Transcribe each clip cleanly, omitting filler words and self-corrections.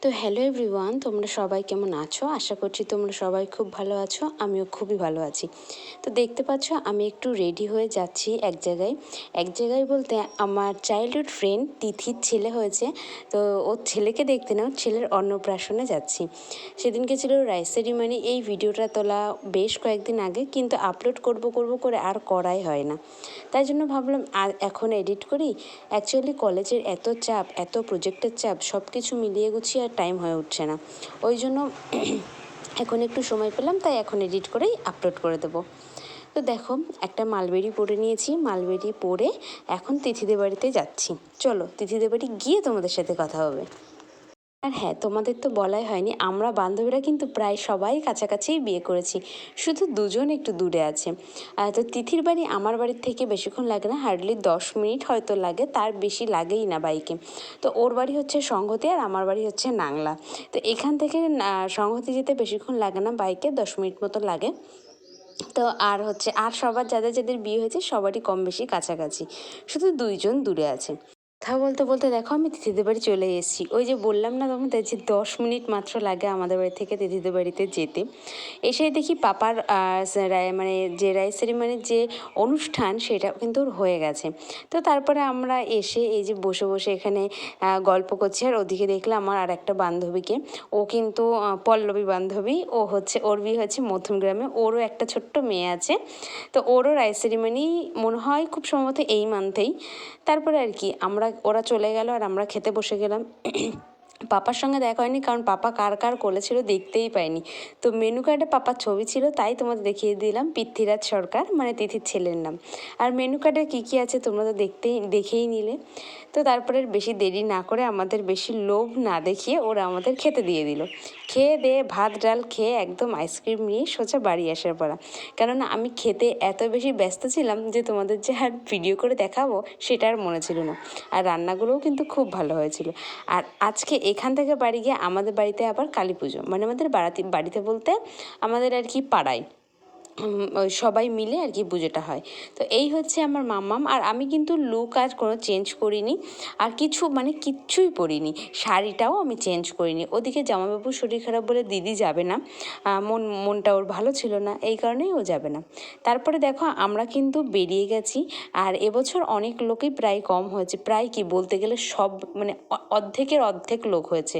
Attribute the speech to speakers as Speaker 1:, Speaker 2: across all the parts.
Speaker 1: তো hello everyone, তোমরা সবাই কেমন আছো? আশা করছি তোমরা সবাই খুব ভালো আছো। আমিও খুবই ভালো আছি। তো দেখতে পাচ্ছ আমি একটু রেডি হয়ে যাচ্ছি এক জায়গায় বলতে আমার চাইল্ডহুড ফ্রেন্ড তিথির ছেলে হয়েছে। তো ওর ছেলেকে দেখতে না, ওর ছেলের অন্নপ্রাশনে যাচ্ছি। সেদিনকে ছিল রাইস সেরিমনি। এই ভিডিওটা তোলা বেশ কয়েকদিন আগে, কিন্তু আপলোড করব করে আর করাই হয় না। তাই জন্য ভাবলাম আর এখন এডিট করি। অ্যাকচুয়ালি কলেজের এত চাপ, এত প্রজেক্টের চাপ, সব কিছু মিলিয়ে গুছিয়ে আর টাইম হয়ে উঠছে না। ওই জন্য এখন একটু সময় পেলাম, তাই এখন এডিট করেই আপলোড করে দেবো। তো দেখো, একটা মালবেরি পরে নিয়েছি, মালবেরি পরে এখন তিথিদের বাড়িতে যাচ্ছি। চলো তিথিদের বাড়ি গিয়ে তোমাদের সাথে কথা হবে। আর হ্যাঁ, তোমাদের তো বলাই হয়নি, আমরা বান্ধবীরা কিন্তু প্রায় সবাই কাছাকাছিই বিয়ে করেছি, শুধু দুজন একটু দূরে আছে। তো তিথির বাড়ি আমার বাড়ির থেকে বেশিক্ষণ লাগে না, হার্ডলি 10 মিনিট হয়তো লাগে, তার বেশি লাগেই না বাইকে। তো ওর বাড়ি হচ্ছে সংহতি আর আমার বাড়ি হচ্ছে নাংলা। তো এখান থেকে সংহতি যেতে বেশিক্ষণ লাগে না, বাইকে 10 মিনিট মতো লাগে। তো আর সবার যাদের যাদের বিয়ে হয়েছে সবারই কম বেশি কাছাকাছি, শুধু দুইজন দূরে আছে। কথা বলতে বলতে দেখো আমি তিথিদের বাড়ি চলে এসেছি। ওই যে বললাম না তোমাদের যে 10 মিনিট মাত্র লাগে আমাদের বাড়ি থেকে তিথিদের বাড়িতে যেতে। এসে দেখি পাপার মানে যে রাইস সেরিমনির যে অনুষ্ঠান সেটা কিন্তু ওর হয়ে গেছে। তো তারপরে আমরা এসে এই যে বসে বসে এখানে গল্প করছি, আর ওদিকে দেখলাম আমার আর একটা বান্ধবীকে। ও কিন্তু পল্লবী বান্ধবী, ওর বিয়ে হচ্ছে মধ্যমগ্রামে, ওরও একটা ছোট্ট মেয়ে আছে। তো ওরও রাইস সেরিমনি মনে হয় খুব সম্ভবত এই মান্থেই। তারপরে আর কি ওরা চলে গেল আর আমরা খেতে বসে গেলাম। পাপার সঙ্গে দেখা হয়নি, কারণ পাপা কার কার কোলে ছিল দেখতেই পাইনি। তো মেনু কার্ডে পাপার ছবি ছিল, তাই তোমাদের দেখিয়ে দিলাম, পৃথ্বীরাজ সরকার মানে তিথির ছেলের নাম। আর মেনু কার্ডে কী কী আছে তোমরা তো দেখেই নিলে। তো তারপরে বেশি দেরি না করে, আমাদের বেশি লোভ না দেখিয়ে ওরা আমাদের খেতে দিয়ে দিল। খেয়ে দিয়ে ভাত ডাল খেয়ে একদম আইসক্রিম নিয়ে সোজা বাড়ি আসার পড়া। কেননা আমি খেতে এত বেশি ব্যস্ত ছিলাম যে তোমাদের যে আর ভিডিও করে দেখাবো সেটা আর মনে ছিল না। আর রান্নাগুলোও কিন্তু খুব ভালো হয়েছিল। আর আজকে এখান থেকে বাড়ি গিয়ে আমাদের বাড়িতে আবার কালী পুজো, মানে আমাদের বাড়িতে বলতে আমাদের আর কি পাড়ায় ওই সবাই মিলে আর কি পুজোটা হয়। তো এই হচ্ছে আমার মাম্মাম। আর আমি কিন্তু লুক আজ কোনো চেঞ্জ করিনি, আর কিচ্ছুই পরিনি, শাড়িটাও আমি চেঞ্জ করিনি। ওদিকে জামাইবাবুর শরীর খারাপ বলে দিদি যাবে না, মনটা ওর ভালো ছিল না, এই কারণেই ও যাবে না। তারপরে দেখো আমরা কিন্তু বেরিয়ে গেছি। আর এবছর অনেক লোকই প্রায় কম হয়েছে, প্রায় কি বলতে গেলে সব মানে অর্ধেকের অর্ধেক লোক হয়েছে।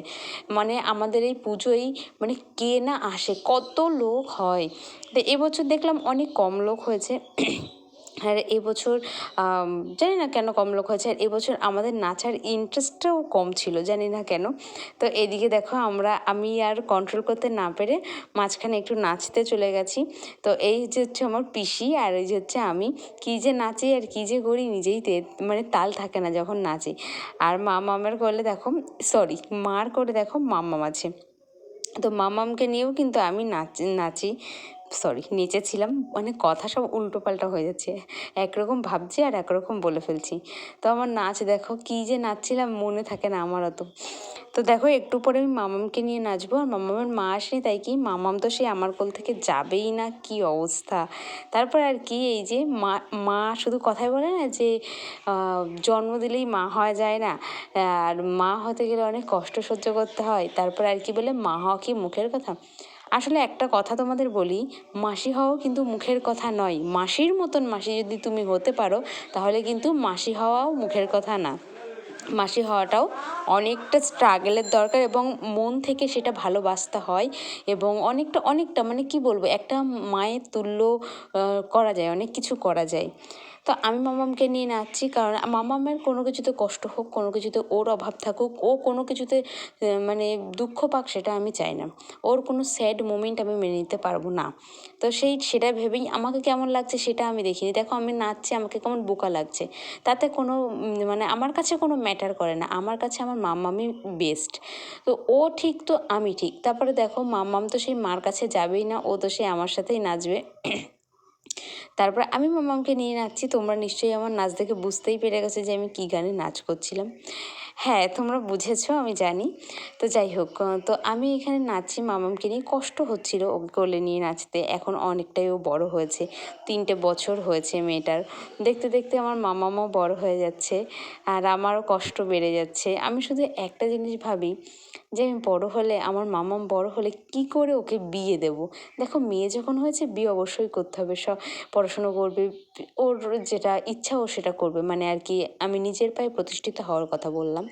Speaker 1: মানে আমাদের এই পুজোয় মানে কে না আসে, কত লোক হয়। তো এবছর দেখলাম অনেক কম লোক হয়েছে। আর এবছর জানি না কেন কম লোক হয়েছে। আর এবছর আমাদের নাচার ইন্টারেস্টটাও কম ছিল, জানি না কেন। তো এদিকে দেখো আমি আর কন্ট্রোল করতে না পেরে মাঝখানে একটু নাচতে চলে গেছি। তো এই যে হচ্ছে আমার পিসি, আর এই যে হচ্ছে আমি, কী যে নাচি আর কী যে করি নিজেই মানে তাল থাকে না যখন নাচি। আর মামার করলে দেখো, সরি মার করে দেখো মাম্মাম আছে। তো মামামকে নিয়েও কিন্তু আমি নাচি, সরি নেচেছিলাম। মানে কথা সব উল্টোপাল্টা হয়ে যাচ্ছে, একরকম ভাবছি আর একরকম বলে ফেলছি। তো আমার নাচ দেখো, কী যে নাচছিলাম মনে থাকে না আমার অত। তো দেখো একটু পরে আমি মামামকে নিয়ে নাচবো, আর মামামের মা আসেনি, তাই কি মামাম তো সে আমার কোল থেকে যাবেই না, কি অবস্থা। তারপর আর কি এই যে মা শুধু কথাই বলে না যে জন্ম দিলেই মা হওয়া যায় না, আর মা হতে গেলে অনেক কষ্ট সহ্য করতে হয়। তারপর আর কি বলে মা হওয়া কি মুখের কথা। আসলে একটা কথা তোমাদের বলি, মাসি হওয়াও কিন্তু মুখের কথা নয়। মাসির মতন মাসি যদি তুমি হতে পারো, তাহলে কিন্তু মাসি হওয়াও মুখের কথা না। মাসি হওয়াটাও অনেকটা স্ট্রাগলের দরকার, এবং মন থেকে সেটা ভালোবাসতে হয়। এবং অনেকটা মানে কি বলবো, একটা মায়ের তুল্য করা যায়, অনেক কিছু করা যায়। তো আমি মামামকে নিয়ে নাচছি, কারণ মামামের কোনো কিছুতে কষ্ট হোক, কোনো কিছুতে ওর অভাব থাকুক, ও কোনো কিছুতে মানে দুঃখ পাক, সেটা আমি চাই না। ওর কোনো স্যাড মোমেন্ট আমি মেনে নিতে পারবো না। তো সেটা ভেবেই আমাকে কেমন লাগছে সেটা আমি দেখিনি। দেখো আমি নাচছি, আমাকে কেমন বোকা লাগছে, তাতে কোনো মানে আমার কাছে কোনো ম্যাটার করে না। আমার কাছে আমার মাম্মামই বেস্ট। তো ও ঠিক তো আমি ঠিক। তারপরে দেখো মাম্মাম তো সেই মার কাছে যাবেই না, ও তো সেই আমার সাথেই নাচবে। তারপর আমি মাম্মামকে নিয়ে নাচছি। তোমরা নিশ্চয়ই আমার নাচ দেখে বুঝতেই পেরে গেছো যে আমি কী গানে নাচ করছিলাম। হ্যাঁ, তোমরা বুঝেছো আমি জানি। তো যাই হোক, তো আমি এখানে নাচছি মামামকে নিয়ে। কষ্ট হচ্ছিল ওকে কোলে নিয়ে নাচতে। এখন অনেকটাই ও বড় হয়েছে, 3টে বছর হয়েছে মেয়েটার। দেখতে দেখতে আমার মামামও বড় হয়ে যাচ্ছে, আর আমারও কষ্ট বেড়ে যাচ্ছে। আমি শুধু একটা জিনিস ভাবি যে আমি বড় হলে, আমার মামাম বড় হলে কী করে ওকে বিয়ে দেবো। দেখো, মেয়ে যখন হয়েছে বিয়ে অবশ্যই করতে হবে, সব পড়াশুনো করবে, ওর যেটা ইচ্ছা ও সেটা করবে, মানে আর কি আমি নিজের পায়ে প্রতিষ্ঠিত হওয়ার কথা বললাম।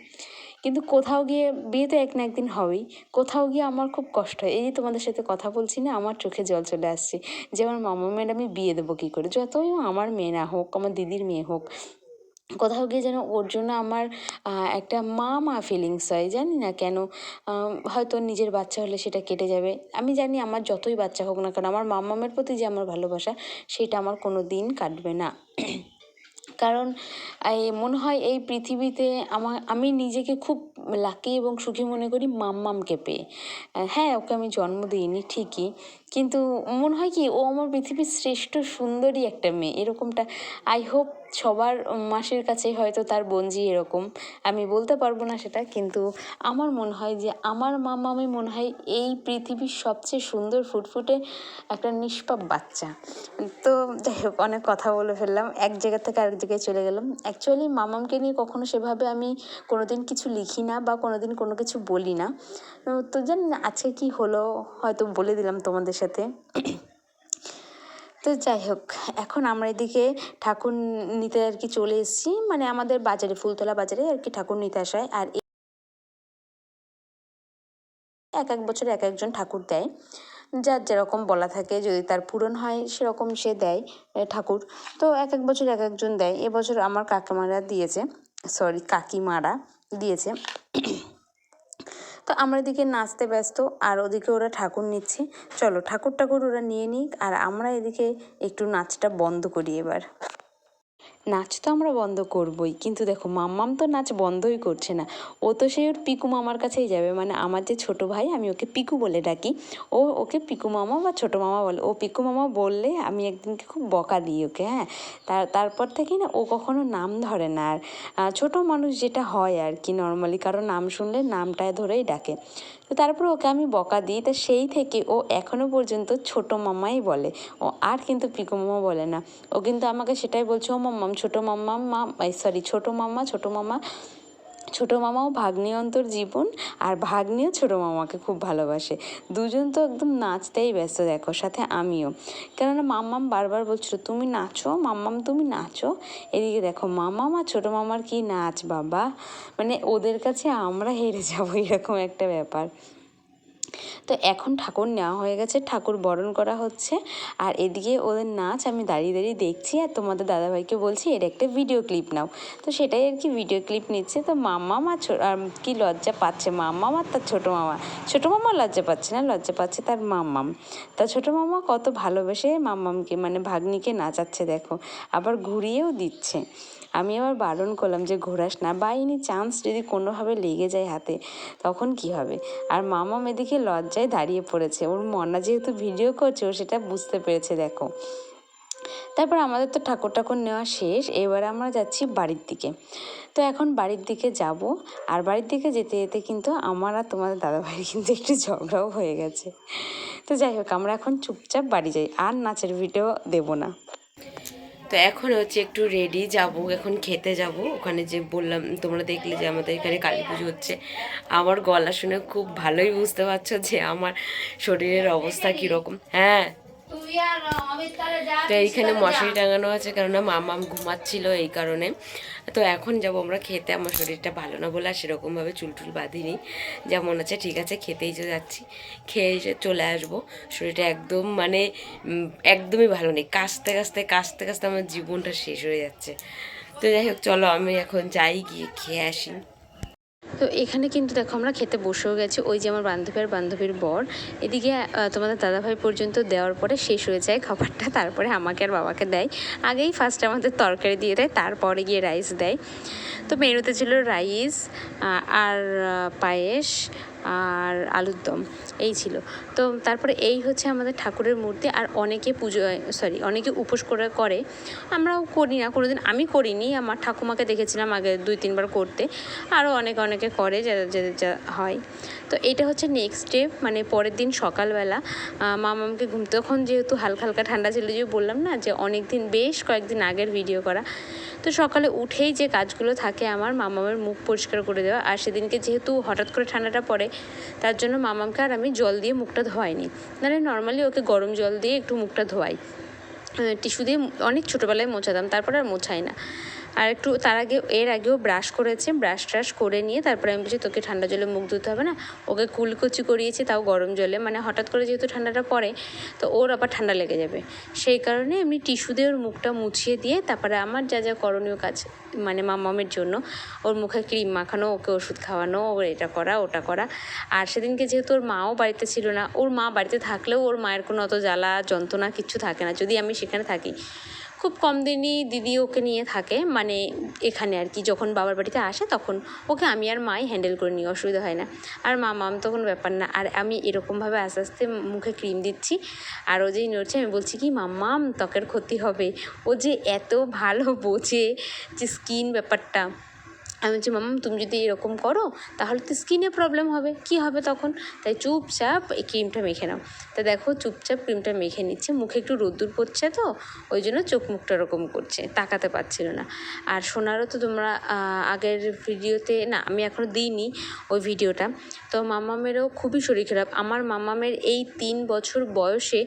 Speaker 1: কিন্তু কোথাও গিয়ে বিয়ে তো এক না একদিন হবেই, কোথাও গিয়ে আমার খুব কষ্ট হয়। এই যে তোমাদের সাথে কথা বলছি না, আমার চোখে জল চলে আসছে যে আমার মামামের আমি বিয়ে দেবো কী করে। যতই আমার মেয়ে না হোক, আমার দিদির মেয়ে হোক, কোথাও গিয়ে যেন ওর জন্য আমার একটা মা মা ফিলিংস হয়, জানি না কেন। হয়তো নিজের বাচ্চা হলে সেটা কেটে যাবে। আমি জানি আমার যতই বাচ্চা হোক না কেন, আমার মামামের প্রতি যে আমার ভালোবাসা, সেটা আমার কোনো দিন কাটবে না। কারণ মনে হয় এই পৃথিবীতে আমি নিজেকে খুব লাকি এবং সুখী মনে করি মাম্মামকে পেয়ে। হ্যাঁ, ওকে আমি জন্ম দিইনি ঠিকই, কিন্তু মনে হয় কি ও আমার পৃথিবীর শ্রেষ্ঠ সুন্দরী একটা মেয়ে, এরকমটা আই হোপ সবার মাসের কাছেই হয়তো তার বোনঝি এরকম। আমি বলতে পারবো না সেটা, কিন্তু আমার মনে হয় যে আমার মাম্মামই মনে হয় এই পৃথিবীর সবচেয়ে সুন্দর ফুটফুটে একটা নিষ্পাপ বাচ্চা। তো যাই হোক, অনেক কথা বলে ফেললাম, এক জায়গা থেকে আরেক জায়গায় চলে গেলাম। অ্যাকচুয়ালি মামামকে নিয়ে কখনো সেভাবে আমি কোনোদিন কিছু লিখি না বা কোনোদিন কোনো কিছু বলি না। তো জানি না আজকে কী হলো, হয়তো বলে দিলাম তোমাদের সাথে। তো যাই হোক, এখন আমরা এদিকে ঠাকুর নিতে আর কি চলে এসেছি, মানে আমাদের বাজারে, ফুলতলা বাজারে আর কি ঠাকুর নিতে আসা হয়। আর এক এক বছর এক একজন ঠাকুর দেয়, যার যেরকম বলা থাকে, যদি তার পূরণ হয় সেরকম সে দেয় ঠাকুর। তো এক এক বছর এক একজন দেয়। এবছর আমার কাকিমারা দিয়েছে, সরি কাকিমারা দিয়েছে। তো আমরা এদিকে নাচতে ব্যস্ত, আর ওদিকে ওরা ঠাকুর নিচ্ছে। চলো ঠাকুর ওরা নিয়ে নিক, আর আমরা এদিকে একটু নাচটা বন্ধ করি এবার। নাচ তো আমরা বন্ধ করবই, কিন্তু দেখো মাম্মাম তো নাচ বন্ধই করছে না। ও তো সেই ওর পিকু মামার কাছেই যাবে, মানে আমার যে ছোটো ভাই, আমি ওকে পিকু বলে ডাকি, ও ওকে পিকু মামা বা ছোটো মামা বলে। ও পিকু মামা বললে আমি একদিনকে খুব বকা দিই ওকে, হ্যাঁ। তারপর থেকেই না ও কখনো নাম ধরে না। আর ছোটো মানুষ যেটা হয় আর কি নর্মালি, কারো নাম শুনলে নামটায় ধরেই ডাকে। তো তারপর ওকে আমি বকা দিই, তা সেই থেকে ও এখনও পর্যন্ত ছোটো মামাই বলে, ও আর কিন্তু পিকু মামা বলে না। ও কিন্তু আমাকে সেটাই বলছে, ও মাম্মাম ছোটো মাম্মাম সরি ছোটো মামা, ছোটো মামা। ছোটো মামাও ভাগ্নি অন্তর জীবন, আর ভাগ্নিও ছোটো মামাকে খুব ভালোবাসে। দুজন তো একদম নাচতেই ব্যস্ত, দেখো সাথে আমিও। কেননা মাম্মাম বারবার বলছিল তুমি নাচো মাম্মাম, তুমি নাচো। এদিকে দেখো মাম্মাম আর ছোটো মামার কি নাচ বাবা, মানে ওদের কাছে আমরা হেরে যাবো, এরকম একটা ব্যাপার। তো এখন ঠাকুর নেওয়া হয়ে গেছে, ঠাকুর বরণ করা হচ্ছে, আর এদিকে ওদের নাচ আমি দাঁড়িয়ে দাঁড়িয়ে দেখছি, আর তোমাদের দাদাভাইকে বলছি এর একটা ভিডিও ক্লিপ নাও। তো সেটাই আর কি ভিডিও ক্লিপ নিচ্ছে। তো মাম্মাম আর কি লজ্জা পাচ্ছে মাম্মাম, আর তার ছোটো মামা লজ্জা পাচ্ছে না, লজ্জা পাচ্ছে তার মাম্মাম। তা ছোটো মামা কত ভালোবেসে মাম্মামকে, মানে ভাগ্নিকে নাচাচ্ছে দেখো, আবার ঘুরিয়েও দিচ্ছে। আমি আবার বারণ করলাম যে ঘোরাস না, বাই এনি চান্স যদি কোনোভাবে লেগে যায় হাতে, তখন কি হবে। আর মামাম এদিকে লজ্জায় দাঁড়িয়ে পড়েছে, ওর মনা যেহেতু ভিডিও করছে ও সেটা বুঝতে পেরেছে দেখো। তারপর আমাদের তো ঠাকুর নেওয়া শেষ, এবার আমরা যাচ্ছি বাড়ির দিকে। তো এখন বাড়ির দিকে যাব, আর বাড়ির দিকে যেতে যেতে কিন্তু আমার আর তোমাদের দাদাভাইয়ের কিন্তু একটু ঝগড়াও হয়ে গেছে। তো যাই হোক, আমরা এখন চুপচাপ বাড়ি যাই, আর নাচের ভিডিও দেবো না। তো এখন হচ্ছে একটু রেডি যাব, এখন খেতে যাব ওখানে, যে বললাম তোমরা দেখলে যে আমাদের এখানে কালী পুজো হচ্ছে। আমার গলা শুনে খুব ভালোই বুঝতে পারছো যে আমার শরীরের অবস্থা কীরকম। হ্যাঁ, তো এইখানে মশারি টাঙানো আছে, কেননা মামাম ঘুমাচ্ছিল এই কারণে। তো এখন যাব আমরা খেতে, আমার শরীরটা ভালো না বলে আর সেরকমভাবে চুলটুল বাঁধিনি, যেমন আছে ঠিক আছে, খেতেই যে যাচ্ছি, খেয়ে এসে চলে আসবো। শরীরটা একদম মানে একদমই ভালো নেই, কাশতে কাশতে কাশতে কাশতে আমার জীবনটা শেষ হয়ে যাচ্ছে। তো যাই হোক, চলো আমি এখন যাই, গিয়ে খেয়ে আসি। তো এখানে কিন্তু দেখো আমরা খেতে বসেও গেছি, ওই যে আমার বান্ধবীর বর, এদিকে তোমাদের দাদাভাই পর্যন্ত দেওয়ার পরে শেষ হয়ে যায় খাবারটা, তারপরে আমাকে আর বাবাকে দেয়। আগেই ফার্স্ট আমাদের তরকারি দিয়ে দেয়, তারপরে গিয়ে রাইস দেয়। তো মেনুতে ছিল রাইস আর পায়েস আর আলুর দম, এই ছিল। তো তারপরে এই হচ্ছে আমাদের ঠাকুরের মূর্তি। আর অনেকে অনেকে উপোস করে, আমরাও করি না কোনোদিন, আমি করিনি, আমার ঠাকুমাকে দেখেছিলাম আগে 2-3 বার করতে, আরও অনেকে করে যাদের যা হয়। তো এটা হচ্ছে নেক্সট ডে, মানে পরের দিন সকালবেলা মামামকে তখন যেহেতু হালকা হালকা ঠান্ডা ছিল, যে বললাম না যে বেশ কয়েকদিন আগের ভিডিও করা। তো সকালে উঠেই যে কাজগুলো থাকে আমার, মামামের মুখ পরিষ্কার করে দেওয়া। আর সেদিনকে যেহেতু হঠাৎ করে ঠান্ডাটা পড়ে, তার জন্য মামামকে আর আমি জল দিয়ে মুখটা ধোয়াইনি, নাহলে নর্মালি ওকে গরম জল দিয়ে একটু মুখটা ধোয়াই, টিস্যু দিয়ে অনেক ছোটোবেলায় মোছাতাম, তারপরে আর মোছাই না। আর একটু এর আগেও ব্রাশ করেছে, ব্রাশ করে নিয়ে তারপরে আমি বলছি তোকে ঠান্ডা জলে মুখ ধুতে হবে না, ওকে কুলকুচি করিয়েছি, তাও গরম জলে, মানে হঠাৎ করে যেহেতু ঠান্ডাটা পড়ে তো ওর আবার ঠান্ডা লেগে যাবে, সেই কারণে এমনি টিস্যু দিয়ে ওর মুখটা মুছিয়ে দিয়ে তারপরে আমার যা যা করণীয় কাজ, মানে মামামের জন্য ওর মুখে ক্রিম মাখানো, ওকে ওষুধ খাওয়ানো, ওর এটা করা ওটা করা। আর সেদিনকে যেহেতু ওর মাও বাড়িতে ছিল না, ওর মা বাড়িতে থাকলেও ওর মায়ের কোনো অত জ্বালা যন্ত্রণা কিচ্ছু থাকে না, যদি আমি সেখানে থাকি। খুব কম দিনই দিদি ওকে নিয়ে থাকে, মানে এখানে আর কি, যখন বাবার বাড়িতে আসে তখন ওকে আমি আর মাই হ্যান্ডেল করে নিই, অসুবিধা হয় না। আর মামাম তো কোনো ব্যাপার না। আর আমি এরকমভাবে আস্তে আস্তে মুখে ক্রিম দিচ্ছি, আর ও যেই নড়ছে আমি বলছি কি মাম্মাম ত্বকের ক্ষতি হবে, ও যে এত ভালো বোঝে যে স্কিন ব্যাপারটা। আমি বলছি মাম্মাম তুমি যদি এরকম করো তাহলে তো স্কিনে প্রবলেম হবে, কী হবে তখন, তাই চুপচাপ এই ক্রিমটা মেখে নাও। তা দেখো চুপচাপ ক্রিমটা মেখে নিচ্ছে, মুখে একটু রোদ্দুর পড়ছে তো ওই জন্য চোখ মুখটা ওরকম করছে, তাকাতে পারছিল না। আর সোনারও তো তোমরা আগের ভিডিওতে, না আমি এখনও দিইনি ওই ভিডিওটা, তো মাম্মামেরও খুবই শরীর খারাপ। আমার মাম্মামের এই 3 বছর বয়সে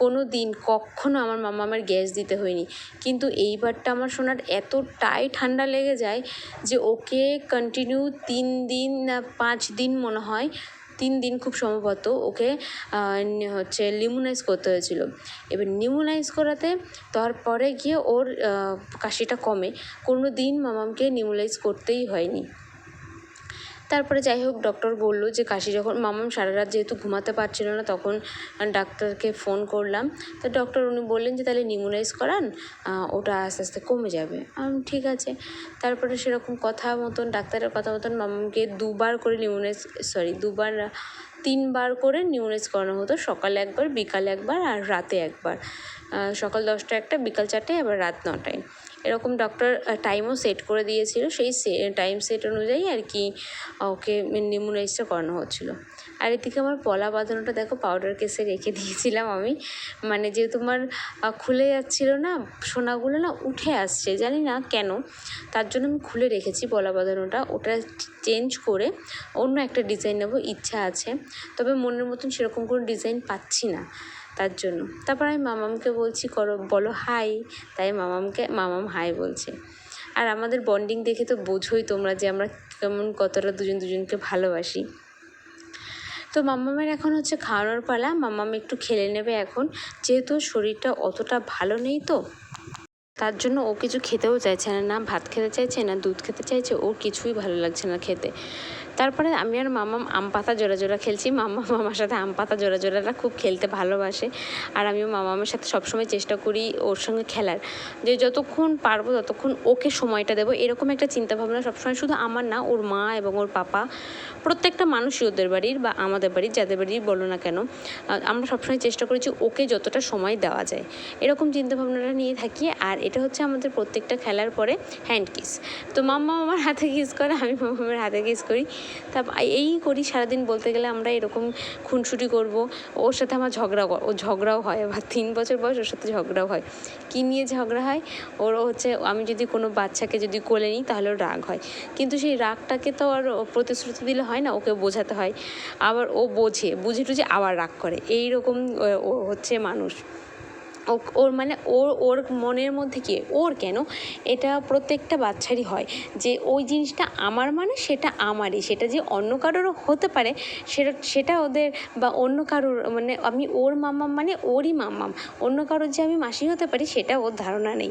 Speaker 1: কোনো দিন কখনো আমার মাম্মামের গ্যাস দিতে হয়নি, কিন্তু এইবারটা আমার সোনার এতটাই ঠান্ডা লেগে যায় যে ওকে কন্টিনিউ 3 দিন না 5 দিন মনে হয়, 3 দিন খুব সম্ভবত ওকে হচ্ছে নিউমোনাইজ করতে হয়েছিল। এবার নিউমোনাইজ করাতে তারপরে গিয়ে ওর কাশিটা কমে, কোনো দিন মামামকে নিউমোনাইজ করতেই হয়নি। তারপরে যাই হোক ডক্টর বললো যে কাশি যখন, মামাম সারা রাত যেহেতু ঘুমাতে পারছিল না, তখন ডাক্তারকে ফোন করলাম। তো ডক্টর উনি বললেন যে তাহলে নিউমোনাইজ করান, ওটা আস্তে আস্তে কমে যাবে। ঠিক আছে। তারপরে সেরকম ডাক্তারের কথা মতন মামামকে 3বার করে নিউমোনাইজ করানো হতো, সকালে একবার, বিকালে একবার, আর রাতে একবার। সকাল 10টায় একটা, বিকাল 4টায়, আবার রাত 9টায়, এরকম ডক্টর টাইমও সেট করে দিয়েছিল, সেই টাইম সেট অনুযায়ী আর কি ওকে নিউমোনাইজটা করানো হচ্ছিলো। আর এদিকে আমার পলা বাঁধানোটা দেখো পাউডার কেসে রেখে দিয়েছিলাম আমি, মানে যেহেতু আমার খুলে যাচ্ছিলো না, সোনাগুলো না উঠে আসছে জানি না কেন, তার জন্য আমি খুলে রেখেছি পলা বাঁধানোটা। ওটা চেঞ্জ করে অন্য একটা ডিজাইন নেবো ইচ্ছা আছে, তবে মনের মতন সেরকম কোনো ডিজাইন পাচ্ছি না, তার জন্য। তারপর আমি মামামকে বলছি বলো হাই, তাই মামাম হাই বলছে। আর আমাদের বন্ডিং দেখে তো বোঝোই তোমরা যে আমরা কতটা দুজনকে ভালোবাসি। তো মাম্মামের এখন হচ্ছে খাওয়ানোর পালা, মাম্মাম একটু খেলে নেবে এখন, যেহেতু শরীরটা অতটা ভালো নেই, তো তার জন্য ও কিছু খেতেও চাইছে না, না ভাত খেতে চাইছে না দুধ খেতে চাইছে, ওর কিছুই ভালো লাগছে না খেতে। তারপরে আমি আর মামাম আম পাতা জোড়া খেলছি, মামার সাথে আম পাতা জোড়াটা খুব খেলতে ভালোবাসে। আর আমিও মামামের সাথে সবসময় চেষ্টা করি ওর সঙ্গে খেলার, যে যতক্ষণ পারবো ততক্ষণ ওকে সময়টা দেবো, এরকম একটা চিন্তাভাবনা সবসময়, শুধু আমার না, ওর মা এবং ওর পাপা, প্রত্যেকটা মানুষই, ওদের বাড়ির বা আমাদের বাড়ির, যাদের বাড়ির বলো না কেন, আমরা সবসময় চেষ্টা করেছি ওকে যতটা সময় দেওয়া যায়, এরকম চিন্তাভাবনাটা নিয়ে থাকি। আর এটা হচ্ছে আমাদের প্রত্যেকটা খেলার পরে হ্যান্ড কিস, তো মাম্মা আমার হাতে কিস করে, আমি মামামের হাতে কিস করি, তা এই করি সারাদিন। বলতে গেলে আমরা এরকম খুনসুটি করব, ওর সাথে আমার ঝগড়াও হয়, আবার 3 বছর বয়স, ওর সাথে ঝগড়াও হয়। কী নিয়ে ঝগড়া হয়, ওরও হচ্ছে আমি যদি কোনো বাচ্চাকে যদি কোলে নিই তাহলে ওর রাগ হয়, কিন্তু সেই রাগটাকে তো আর প্রতিশ্রুতি দিলে হয় না, ওকে বোঝাতে হয়, আবার ও বুঝে টুঝে আবার রাগ করে, এইরকম ও হচ্ছে মানুষ। ওর মানে ওর মনের মধ্যে কি, ওর কেন, এটা প্রত্যেকটা বাচ্চারই হয়, যে ওই জিনিসটা আমার মানে সেটা আমারই, সেটা যে অন্য কারোরও হতে পারে সেটা ওদের, বা অন্য কারোর মানে আমি ওর মাম্মাম মানে ওরই মাম্মাম, অন্য কারোর যে আমি মাসি হতে পারি সেটা ওর ধারণা নেই।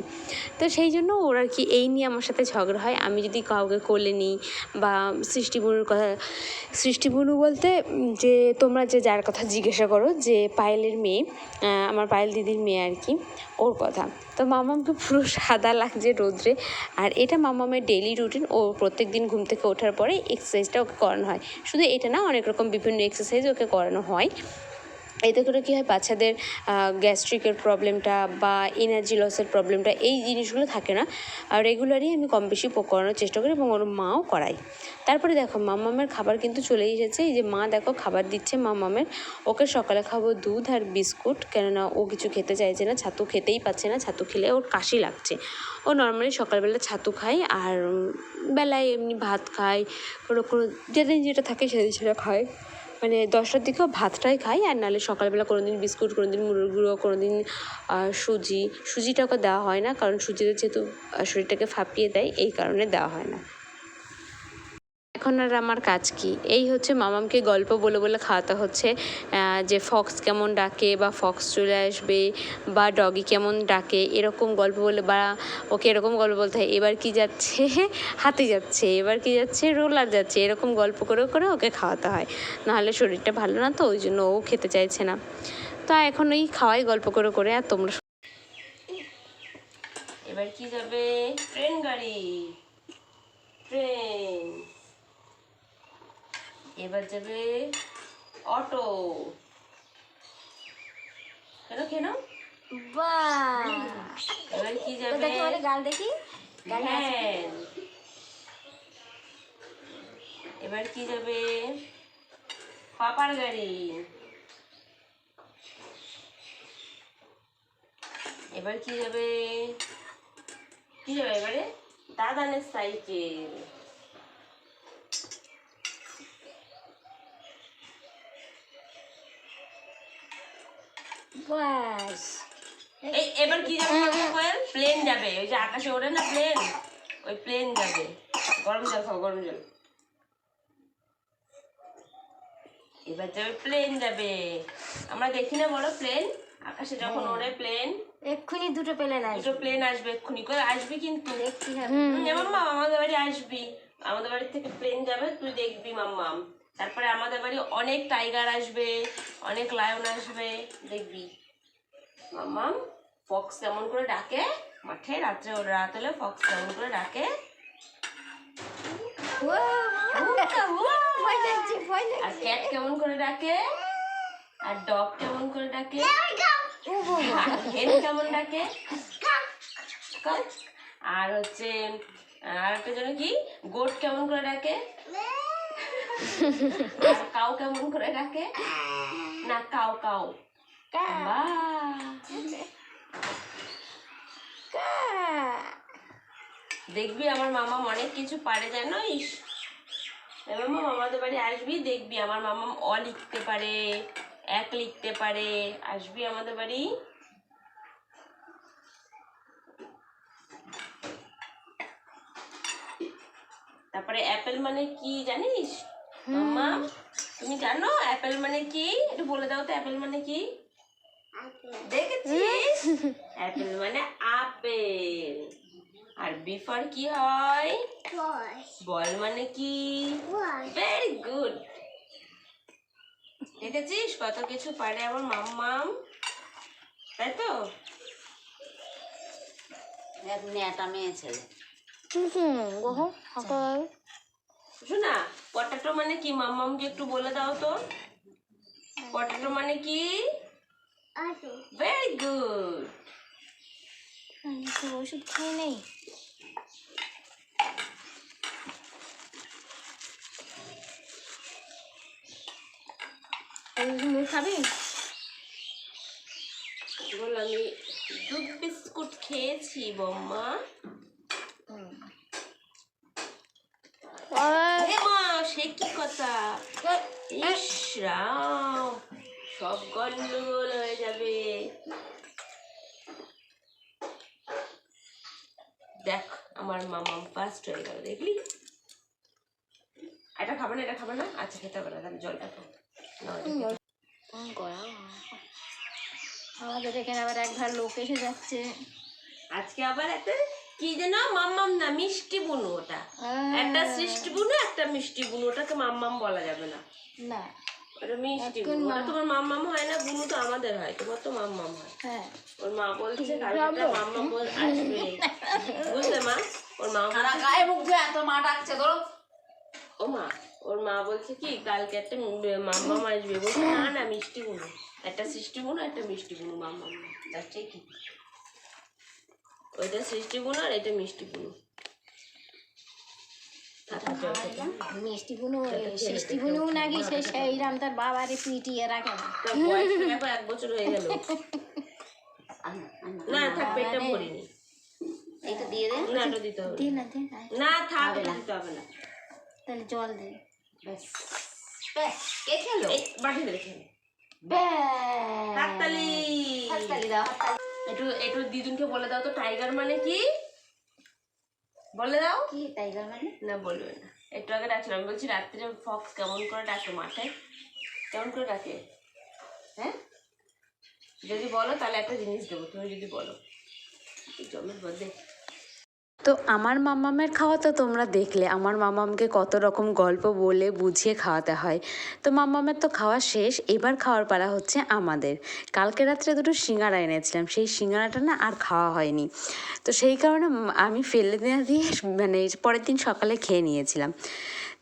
Speaker 1: তো সেই জন্য ওর আর কি এই নিয়ে আমার সাথে ঝগড়া হয়। আমি যদি কাউকে কোলে নিই, বা সৃষ্টিবুনু বলতে যে তোমরা যার কথা জিজ্ঞাসা করো, যে পায়েলের মেয়ে, আমার পায়েল দিদির মেয়ে আর কি, ওর কথা। তো মামামকে পুরো সাদা লাগছে রোদ্রে, আর এটা মামামের ডেইলি রুটিন। ও প্রত্যেক দিন ঘুম থেকে ওঠার পরে এক্সারসাইজটা ওকে করানো হয়। শুধু এটা না, অনেক রকম বিভিন্ন এক্সারসাইজ ওকে করানো হয়। এতে করে কী হয়, বাচ্চাদের গ্যাস্ট্রিকের প্রবলেমটা বা এনার্জি লসের প্রবলেমটা, এই জিনিসগুলো থাকে না। আর রেগুলারই আমি কম বেশি করানোর চেষ্টা করি এবং ওর মাও করায়। তারপরে দেখো মামামের খাবার কিন্তু চলে এসেছে। এই যে মা দেখো খাবার দিচ্ছে মামামের। ওকে সকালে খাবো দুধ আর বিস্কুট, কেননা ও কিছু খেতে চাইছে না, ছাতু খেতেই পাচ্ছে না। ছাতু খেলে ওর কাশি লাগছে। ও নর্মালি সকালবেলা ছাতু খায়, আর বেলায় এমনি ভাত খায়। কোনো কোনো যেদিন যেটা থাকে সেদিন সেটা খায়। মানে 10টার দিকেও ভাতটাই খাই, আর নাহলে সকালবেলা কোনো দিন বিস্কুট, কোনো দিন মুড়ির গুঁড়ো, কোনো দিন সুজিটা ওকে দেওয়া হয় না, কারণ সুজিতে যেহেতু শরীরটাকে ফাঁপিয়ে দেয়, এই কারণে দেওয়া হয় না। এখন আর আমার কাজ কি, এই হচ্ছে মামামকে গল্প বলে বলে খাওয়াতে হচ্ছে, যে ফক্স কেমন ডাকে, বা ফক্স চলে আসবে, বা ডগি কেমন ডাকে, এরকম গল্প বলে, বা ওকে এরকম গল্প বলতে হয়, এবার কি যাচ্ছে হাতি যাচ্ছে, এবার কি যাচ্ছে রোলার যাচ্ছে, এরকম গল্প করে করে ওকে খাওয়াতে হয়। নাহলে শরীরটা ভালো না, তো ওই জন্য ও খেতে চাইছে না। তা এখন ওই খাওয়াই গল্প করে করে। আর তোমরা এবার কি যাবে, ট্রেন গাড়ি, ট্রেন। এবার যাবে অটো। কেন কেন,
Speaker 2: বাহ,
Speaker 1: এবার কি যাবে,
Speaker 2: দেখি মানে গাল দেখি,
Speaker 1: ভ্যান। এবার কি যাবে, পাপার গাড়ি। এবার কি যাবে, কি যাবে এবারে, দাদানের সাইকেল।
Speaker 2: বাস।
Speaker 1: এই এবার কি যাবে, প্লেন যাবে। ওই যে আকাশে ওড়ে না প্লেন, ওই প্লেন যাবে। গরম জল খাও, গরম জল। এবার যাবে প্লেন যাবে। আমরা দেখি না বলো প্লেন, আকাশে যখন ওড়ে প্লেন,
Speaker 2: এক্ষুনি দুটো প্লেন আসবে,
Speaker 1: দুটো প্লেন আসবে, এক্ষুনি করে আসবি, কিন্তু
Speaker 2: দেখতে হবে।
Speaker 1: যেমন মা আমাদের বাড়ি আসবি, আমাদের বাড়ি থেকে প্লেন যাবে, তুই দেখবি মাম্মাম। তারপরে আমাদের বাড়ি অনেক টাইগার আসবে, অনেক লায়ন আসবে, দেখবি মাম্মাম। ফক্স কেমন করে ডাকে মাঠে, রাত্রে ওর রাত হলে ফক্স কেমন করে ডাকে, আর ক্যাট কেমন করে ডাকে, আর ডগ কেমন করে ডাকে, হেন কেমন ডাকে, আর হচ্ছে আর একটা যেন কি, গোট কেমন করে ডাকে, আর কাউ কেমন করে ডাকে, না কাউ কাউ, দেখবি আমার মামা অনেক কিছু পারে জানিস। এবার মামা আমাদের বাড়ি আসবি, দেখবি আমার মামা অ লিখতে পারে, এক লিখতে পারে, আসবি আমাদের বাড়ি। তারপরে অ্যাপেল মানে কি জানিস মাম্মা, তুমি জানো অ্যাপেল মানে কি, একটু বলে দাও তো অ্যাপেল মানে কি। দেখেছিস, অ্যাপেল মানে আপেল। আর বিফার কি হয়, বল মানে কি, ভেরি গুড। দেখেছিস কত কিছু পারে আমার মাম্মাম, তাই তো।
Speaker 3: নেটা মেয়ে ছেলে।
Speaker 1: শোনা, পটাটো মানে কি মাম্মামকে একটু বলে দাও তো, পটাটো মানে কি, ভেরি গুড।
Speaker 2: ওষুধ খেয়ে নেই, মুড়ি খাবি?
Speaker 1: বল আমি দুধ বিস্কুট খেয়েছি বম্মা। মা সে কি কথা, ইস রাম, সব গন্ডগোল হয়ে যাবে। দেখ আমার মামা ফার্স্ট হয়ে গেল, দেখলি। এটা খাবে না, এটা খাবে না, আচ্ছা খেতে হবে না, তাহলে জলটা খাও।
Speaker 2: আমাদের এখানে আবার একবার লোক এসে যাচ্ছে
Speaker 1: আজকে আবার একটা কি যেন মাম্মাম না, মিষ্টি বুনু, ওটা একটা সৃষ্টি বুনু, একটা মিষ্টি বুনু, ওটাকে মাম্মাম বলা যাবে না।
Speaker 2: না,
Speaker 4: ওটা মিষ্টি
Speaker 2: এখন
Speaker 4: বুনু। ওটা তোমার মাম্মাম হয় না, বুনু তো আমাদের হয়, তোমার তো মাম্মাম হয়।
Speaker 2: হ্যাঁ
Speaker 4: ওর মা বলছে কালকে মাম্মাম আসবে, বুঝলে মা? ওর মা
Speaker 3: সারা গায়ে মুখ ধুয়ে এত মা ডাকছে ধরো।
Speaker 4: ও মা, ওর মা বলছে কি কালকে একটা মাম্মাম আসবে, বলছে না না মিষ্টি বুনু, একটা সৃষ্টি বুনু একটা মিষ্টি বুনু, মাম্মাম না।
Speaker 3: তার ঠিকই।
Speaker 4: ওইটা সৃষ্টি বুনু আর এটা মিষ্টি বুনু।
Speaker 2: মিষ্টি বুনু সৃষ্টি বুনু নাকি সেই রাম তার বাবারে পিটিয়ে রাখে না।
Speaker 4: তার বয়স তো দেখো 1 বছর হয়ে গেল।
Speaker 3: আর না, আর না।
Speaker 4: না থাক, পেটটা ভরিনি।
Speaker 3: এইটা দিয়ে দে।
Speaker 4: না এটা দিতে হবে
Speaker 2: দে না দে না।
Speaker 4: না, থাক এটা দিতে হবে না।
Speaker 2: তাহলে জল দে।
Speaker 3: ব্যাস ব্যাস, কে খেলো?
Speaker 4: এই বাটিতে রেখে নে।
Speaker 3: ব্যাস,
Speaker 4: হাততালি।
Speaker 3: হাততালি দাও, হাততালি।
Speaker 4: একটু একটু দিদুনকে বলে দাও তো টাইগার মানে কি, বলে দাও।
Speaker 3: কি টাইগার মানে?
Speaker 4: না বলবে না। একটু আগে ডাকছিলাম, আমি বলছি রাত্রে ফক্স কেমন করে ডাকে মাঠে, কেমন করে ডাকে? হ্যাঁ যদি বলো তাহলে একটা জিনিস দেবো, তুমি যদি বলো। জমের বদে
Speaker 1: তো আমার মামামের খাওয়া তো তোমরা দেখলে, আমার মামামকে কত রকম গল্প বলে বুঝিয়ে খাওয়াতে হয়। তো মামামের তো খাওয়া শেষ, এবার খাওয়ার পালা হচ্ছে আমাদের। কালকে রাত্রে দুটো সিঙ্গারা এনেছিলাম, সেই সিঙ্গারাটা না আর খাওয়া হয়নি, তো সেই কারণে আমি ফেলে দেওয়া দিয়ে মানে পরের দিন সকালে খেয়ে নিয়েছিলাম।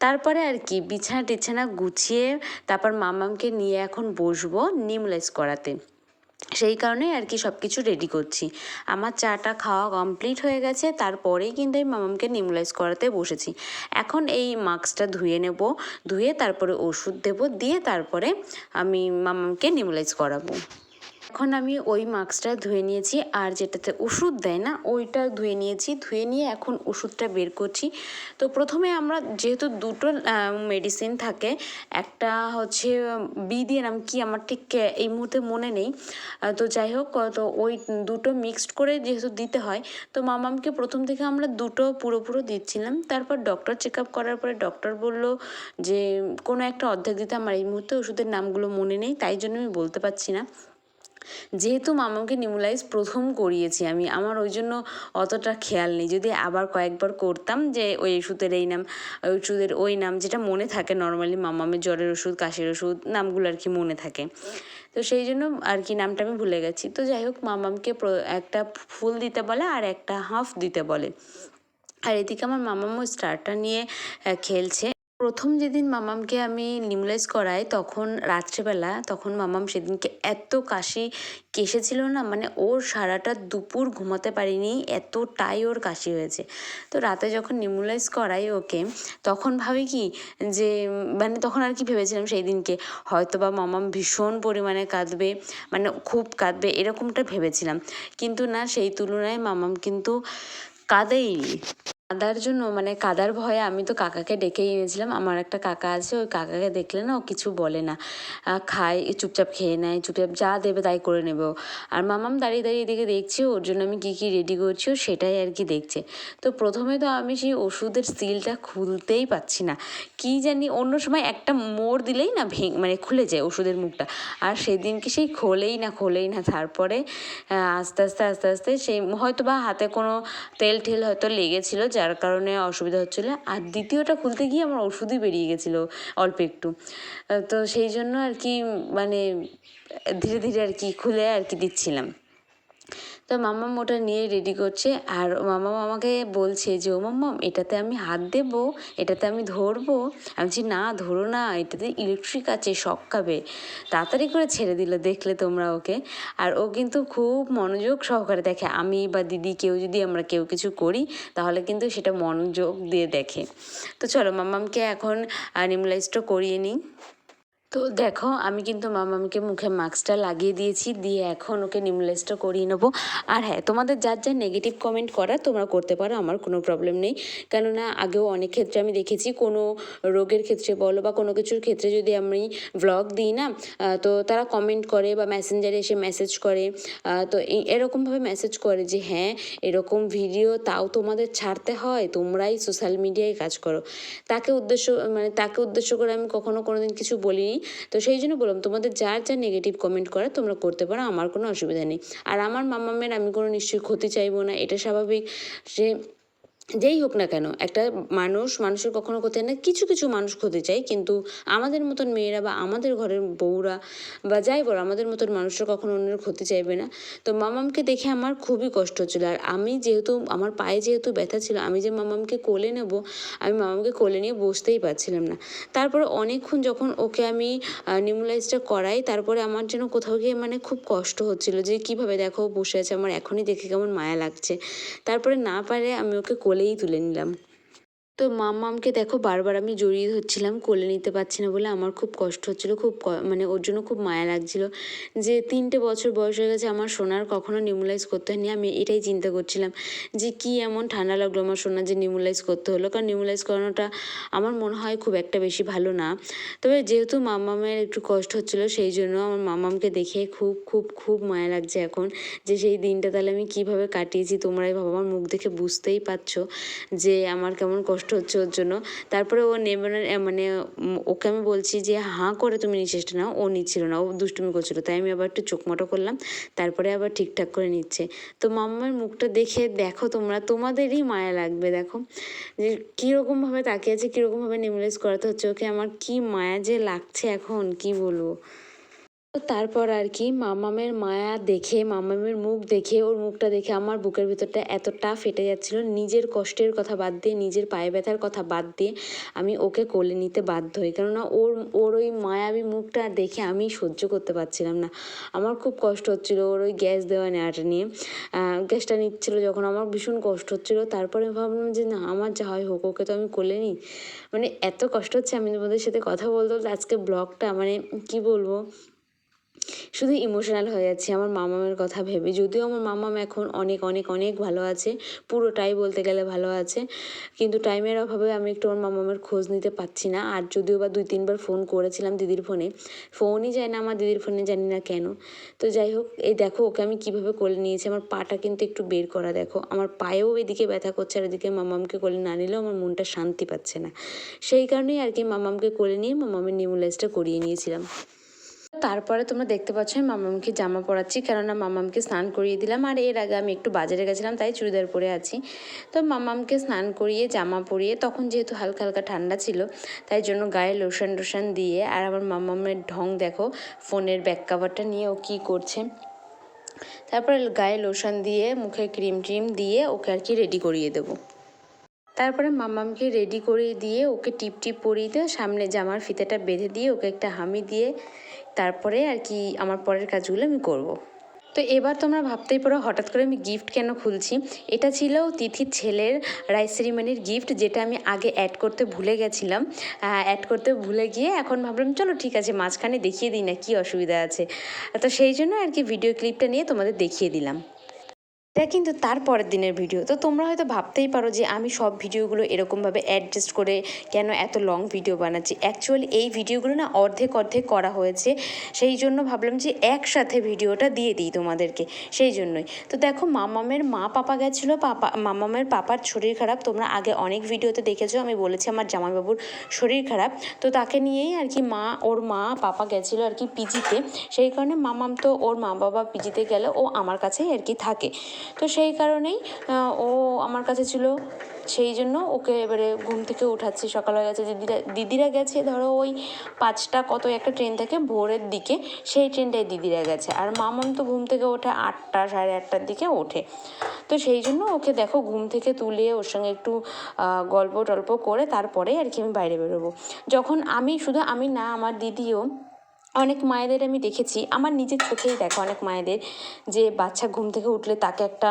Speaker 1: তারপরে আর কি বিছানা টিছানা গুছিয়ে তারপর মামামকে নিয়ে এখন বসবো নিমলেস করাতে। সেই কারণেই আর কি সব কিছু রেডি করছি। আমার চাটা খাওয়া কমপ্লিট হয়ে গেছে, তারপরেই কিন্তু আমি মামামকে নিউমলাইজ করাতে বসেছি। এখন এই মাস্কটা ধুয়ে নেব, ধুয়ে তারপরে ওষুধ দেব, দিয়ে তারপরে আমি মামামকে নিউমলাইজ করাবো। এখন আমি ওই মাস্কটা ধুয়ে নিয়েছি, আর যেটাতে ওষুধ দেয় না ওইটা ধুয়ে নিয়েছি, ধুয়ে নিয়ে এখন ওষুধটা বের করছি। তো প্রথমে আমরা যেহেতু দুটো মেডিসিন থাকে, একটা হচ্ছে বি দিয়ে নাম কি আমার ঠিক এই মুহূর্তে মনে নেই, তো যাই হোক, তো ওই দুটো মিক্সড করে যেহেতু দিতে হয়, তো মামামকে প্রথম থেকে আমরা দুটো পুরো দিচ্ছিলাম। তারপর ডক্টর চেক আপ করার পরে ডক্টর বলল যে কোনো একটা অর্ধেক দিতে, আমার এই মুহূর্তে ওষুধের নামগুলো মনে নেই, তাই জন্য আমি বলতে পারছি না। যেহেতু মামাকে নিউমোলাইজ প্রথম করিয়েছি আমি, আমার ওই জন্য অতটা খেয়াল নেই। যদি আবার কয়েকবার করতাম যে ওই ওষুধের এই নাম, ওই ওষুধের ওই নাম, যেটা মনে থাকে নর্মালি মামামের জ্বরের ওষুধ কাশির ওষুধ নামগুলো আর কি মনে থাকে, তো সেই জন্য আর কি নামটা আমি ভুলে গেছি। তো যাই হোক, মামামকে একটা ফুল দিতে বলে আর একটা হাফ দিতে বলে, আর এদিকে আমার মামামও স্টারটা নিয়ে খেলছে। প্রথম যেদিন মামামকে আমি নিউমলাইজ করাই তখন রাত্রেবেলা, তখন মামাম সেদিনকে এত কাশি কেসেছিল না, মানে ওর সারাটা দুপুর ঘুমাতে পারিনি, এতটাই ওর কাশি হয়েছে। তো রাতে যখন নিউমলাইজ করাই ওকে, তখন ভাবি কি যে মানে তখন আর কি ভেবেছিলাম সেই দিনকে হয়তো বা মামাম ভীষণ পরিমাণে কাঁদবে, মানে খুব কাঁদবে এরকমটা ভেবেছিলাম, কিন্তু না, সেই তুলনায় মামাম কিন্তু কাঁদেইনি। কাদার জন্য মানে কাদার ভয়ে আমি তো কাকাকে ডেকেই এনেছিলাম। আমার একটা কাকা আছে, ওই কাকাকে দেখলে না ও কিছু বলে না, খায় চুপচাপ খেয়ে নেয়, চুপচাপ যা দেবে তাই করে নেবে ও। আর মামাম দাঁড়িয়ে দাঁড়িয়ে এদিকে দেখছি ওর জন্য আমি কী কী রেডি করছি, ও সেটাই আর কি দেখছে। তো প্রথমে তো আমি সেই ওষুধের সিলটা খুলতেই পারছি না, কী জানি অন্য সময় একটা মোড় দিলেই না মানে খুলে যায় ওষুধের মুখটা, আর সেদিনকে সেই খোলেই না। তারপরে আস্তে আস্তে সেই হয়তো বা হাতে কোনো তেল ঠেল হয়তো লেগেছিলো, যার কারণে অসুবিধা হচ্ছিলো। আর দ্বিতীয়টা খুলতে গিয়ে আমার ওষুধই বেরিয়ে গেছিলো অল্প একটু, তো সেই জন্য আর কি মানে ধীরে ধীরে আর কি খুলে আর কি দিচ্ছিলাম। তো মাম্মাম ওটা নিয়ে রেডি করছে, আর মাম্মাম আমাকে বলছে যে ও মাম্মাম এটাতে আমি হাত দেবো, এটাতে আমি ধরবো? আমি বলছি না ধরো না, এটাতে ইলেকট্রিক আছে, শক খাবে। তাড়াতাড়ি করে ছেড়ে দিল, দেখলে তোমরা ওকে। আর ও কিন্তু খুব মনোযোগ সহকারে দেখে, আমি বা দিদি কেউ যদি আমরা কেউ কিছু করি তাহলে কিন্তু সেটা মনোযোগ দিয়ে দেখে। তো চলো মাম্মামকে এখন নিউমলাইজটা করিয়ে নিই। তো দেখো আমি কিন্তু মামামকে মুখে মাস্কটা লাগিয়ে দিয়েছি, দিয়ে এখন ওকে নিউমলাইজটা করিয়ে নেবো। আর হ্যাঁ, তোমাদের যার যার নেগেটিভ কমেন্ট করার তোমরা করতে পারো, আমার কোনো প্রবলেম নেই। কেননা আগেও অনেক ক্ষেত্রে আমি দেখেছি, কোনো রোগের ক্ষেত্রে বলো বা কোনো কিছুর ক্ষেত্রে যদি আমি ভ্লগ দিই না, তো তারা কমেন্ট করে বা মেসেঞ্জারে এসে মেসেজ করে, তো এরকমভাবে মেসেজ করে যে হ্যাঁ এরকম ভিডিও তাও তোমাদের ছাড়তে হয়, তোমরাই সোশ্যাল মিডিয়ায় কাজ করো। তাকে উদ্দেশ্য করে আমি কখনো কোনোদিন কিছু বলিনি। তো সেই জন্য বললাম, তোমাদের যার যা নেগেটিভ কমেন্ট করা তোমরা করতে পারো, আমার কোনো অসুবিধা নেই। আর আমার মামামের আমি কোনো নিশ্চয়ই ক্ষতি চাইবো না, এটা স্বাভাবিক। সে যেই হোক না কেন একটা মানুষের কখনো ক্ষতি হয় না, কিছু কিছু মানুষ ক্ষতি চায়, কিন্তু আমাদের মতন মেয়েরা বা আমাদের ঘরের বউরা বা যাই বলো আমাদের মতন মানুষরা কখনো অন্যের ক্ষতি চাইবে না। তো মামামকে দেখে আমার খুবই কষ্ট হচ্ছিলো, আর আমি যেহেতু আমার পায়ে যেহেতু ব্যথা ছিল, আমি যে মামামকে কোলে নেব, আমি মামামকে কোলে নিয়ে বসতেই পারছিলাম না। তারপরে অনেকক্ষণ যখন ওকে আমি নিউমোলাইজটা করাই, তারপরে আমার যেন কোথাও গিয়ে মানে খুব কষ্ট হচ্ছিলো যে কীভাবে দেখো বসে আছে, আমার এখনই দেখে কেমন মায়া লাগছে। তারপরে না পারে আমি ওকে কোলেই তুলে নিলাম। তো মাম্মামকে দেখো বারবার আমি জড়িয়ে ধরছিলাম, কোলে নিতে পারছি না বলে আমার খুব কষ্ট হচ্ছিলো, খুব মানে ওর জন্য খুব মায়া লাগছিলো যে 3টে বছর বয়স হয়ে গেছে আমার সোনার, কখনো নিউমোলাইজ করতে হয়নি। আমি এটাই চিন্তা করছিলাম যে কী এমন ঠান্ডা লাগলো আমার সোনার যে নিউমোলাইজ করতে হলো, কারণ নিউমোলাইজ করানোটা আমার মনে হয় খুব একটা বেশি ভালো না। তবে যেহেতু মাম্মামের একটু কষ্ট হচ্ছিলো সেই জন্য আমার মাম্মামকে দেখে খুব খুব খুব মায়া লাগছে এখন, যে সেই দিনটা তাহলে আমি কীভাবে কাটিয়েছি তোমরাই ভাবো, আমার মুখ দেখে বুঝতেই পারছো যে আমার কেমন কষ্ট হচ্ছে ওর জন্য। তারপরে ও নেবে না, মানে ওকে আমি বলছি যে হাঁ করে তুমি নিঃশ্বাসটা নাও, ও নিচ্ছিল না, ও দুষ্টুমি করছিলো, তাই আমি আবার একটু চোখ মোটো করলাম, তারপরে আবার ঠিকঠাক করে নিচ্ছে। তো মাম্মার মুখটা দেখে দেখো তোমরা, তোমাদেরই মায়া লাগবে, দেখো যে কীরকমভাবে তাকিয়ে আছে, কীরকমভাবে নিউমোলাইজ করাতে হচ্ছে ওকে, আমার কি মায়া যে লাগছে এখন কি বলবো। তো তারপর আর কি মামামের মায়া দেখে, মামামের মুখ দেখে, ওর মুখটা দেখে আমার বুকের ভিতরটা এতটা ফেটে যাচ্ছিল, নিজের কষ্টের কথা বাদ দিয়ে, নিজের পায়ে ব্যথার কথা বাদ দিয়ে আমি ওকে কোলে নিতে বাধ্য হই, কেননা ওর ওই মায়াবী মুখটা দেখে আমি সহ্য করতে পারছিলাম না। আমার খুব কষ্ট হচ্ছিলো ওর ওই গ্যাস দেওয়া নেওয়াটা নিয়ে, গ্যাসটা নিচ্ছিলো যখন আমার ভীষণ কষ্ট হচ্ছিলো। তারপরে ভাবলাম যে না, আমার যা হয় হোক, ওকে তো আমি কোলে নিই। মানে এত কষ্ট হচ্ছে, আমি তোমাদের সাথে কথা বলতে বলতে আজকে ব্লগটা মানে কি বলবো, শুধু ইমোশনাল হয়ে যাচ্ছি আমার মামামের কথা ভেবে। যদিও আমার মামাম এখন অনেক অনেক অনেক ভালো আছে, পুরোটাই বলতে গেলে ভালো আছে, কিন্তু টাইমের অভাবে আমি একটু আমার মামামের খোঁজ নিতে পারছি না। আর যদিও বা 2-3বার ফোন করেছিলাম দিদির ফোনে, ফোনই যায় না আমার দিদির ফোনে, জানি না কেন। তো যাই হোক, এই দেখো ওকে আমি কীভাবে কোলে নিয়েছি, আমার পাটা কিন্তু একটু বের করা দেখো, আমার পায়েও এদিকে ব্যথা করছে, আর এদিকে মামামকে কোলে না নিলেও আমার মনটা শান্তি পাচ্ছে না। সেই কারণেই আর কি মামামকে কোলে নিয়ে মামামের নিউমোলাইজটা করিয়ে নিয়েছিলাম। তারপরে তোমরা দেখতে পাচ্ছ আমি মামামকে জামা পরাচ্ছি, কেননা মামামকে স্নান করিয়ে দিলাম, আর এর আগে আমি একটু বাজারে গেছিলাম তাই চুড়িদার পরে আছি। তো মামামকে স্নান করিয়ে জামা পরিয়ে, তখন যেহেতু হালকা হালকা ঠান্ডা ছিল তাই জন্য গায়ে লোশন টোশন দিয়ে, আর আমার মামামের ঢং দেখো, ফোনের ব্যাক কাভারটা নিয়ে ও কী করছে। তারপরে গায়ে লোশন দিয়ে, মুখে ক্রিম ট্রিম দিয়ে ওকে আর কি রেডি করিয়ে দেবো। তারপরে মামামকে রেডি করিয়ে দিয়ে ওকে টিপ টিপ পরিয়ে দিয়ে সামনে জামার ফিতেটা বেঁধে দিয়ে ওকে একটা হামি দিয়ে তারপরে আর কি আমার পরের কাজগুলো আমি করব। তো এবার তোমরা ভাবতেই পারো হঠাৎ করে আমি গিফট কেন খুলছি। এটা ছিল তিথির ছেলের রাইস সেরিমনির গিফট, যেটা আমি আগে অ্যাড করতে ভুলে গেছিলাম। অ্যাড করতে ভুলে গিয়ে এখন ভাবলাম চলো ঠিক আছে মাঝখানে দেখিয়ে দিই না, কী অসুবিধা আছে। তো সেই জন্য আর কি ভিডিও ক্লিপটা নিয়ে তোমাদের দেখিয়ে দিলাম। এটা কিন্তু তার পরের দিনের ভিডিও। তো তোমরা হয়তো ভাবতেই পারো যে আমি সব ভিডিওগুলো এরকমভাবে অ্যাডজাস্ট করে কেন এত লং ভিডিও বানাচ্ছি। অ্যাকচুয়ালি এই ভিডিওগুলো না অর্ধেক অর্ধেক করা হয়েছে, সেই জন্য ভাবলাম যে একসাথে ভিডিওটা দিয়ে দিই তোমাদেরকে, সেই জন্যই। তো দেখো মামামের মা পাপা গেছিলো, মামামের পাপার শরীর খারাপ, তোমরা আগে অনেক ভিডিওতে দেখেছো আমি বলেছি আমার জামাইবাবুর শরীর খারাপ, তো তাকে নিয়েই আর কি ওর মা পাপা গেছিলো আর কি পিজিতে। সেই কারণে মামাম তো ওর মা বাবা পিজিতে গেলে ও আমার কাছেই আর কি থাকে, তো সেই কারণেই ও আমার কাছে ছিল। সেই জন্য ওকে এবারে ঘুম থেকে উঠাচ্ছি, সকাল হয়ে গেছে, দিদিরা গেছে ধরো ওই 5টা কত একটা ট্রেন থেকে ভোরের দিকে, সেই ট্রেনটায় দিদিরা গেছে, আর মামাম তো ঘুম থেকে ওঠে 8টা সাড়ে 8টার দিকে ওঠে। তো সেই জন্য ওকে দেখো ঘুম থেকে তুলে ওর সঙ্গে একটু গল্প টল্প করে তারপরে আর কি আমি বাইরে বেরোবো। যখন আমি, শুধু আমি না, আমার দিদিও, অনেক মায়েদের আমি দেখেছি, আমার নিজের চোখেই দেখা অনেক মায়েদের, যে বাচ্চা ঘুম থেকে উঠলে তাকে একটা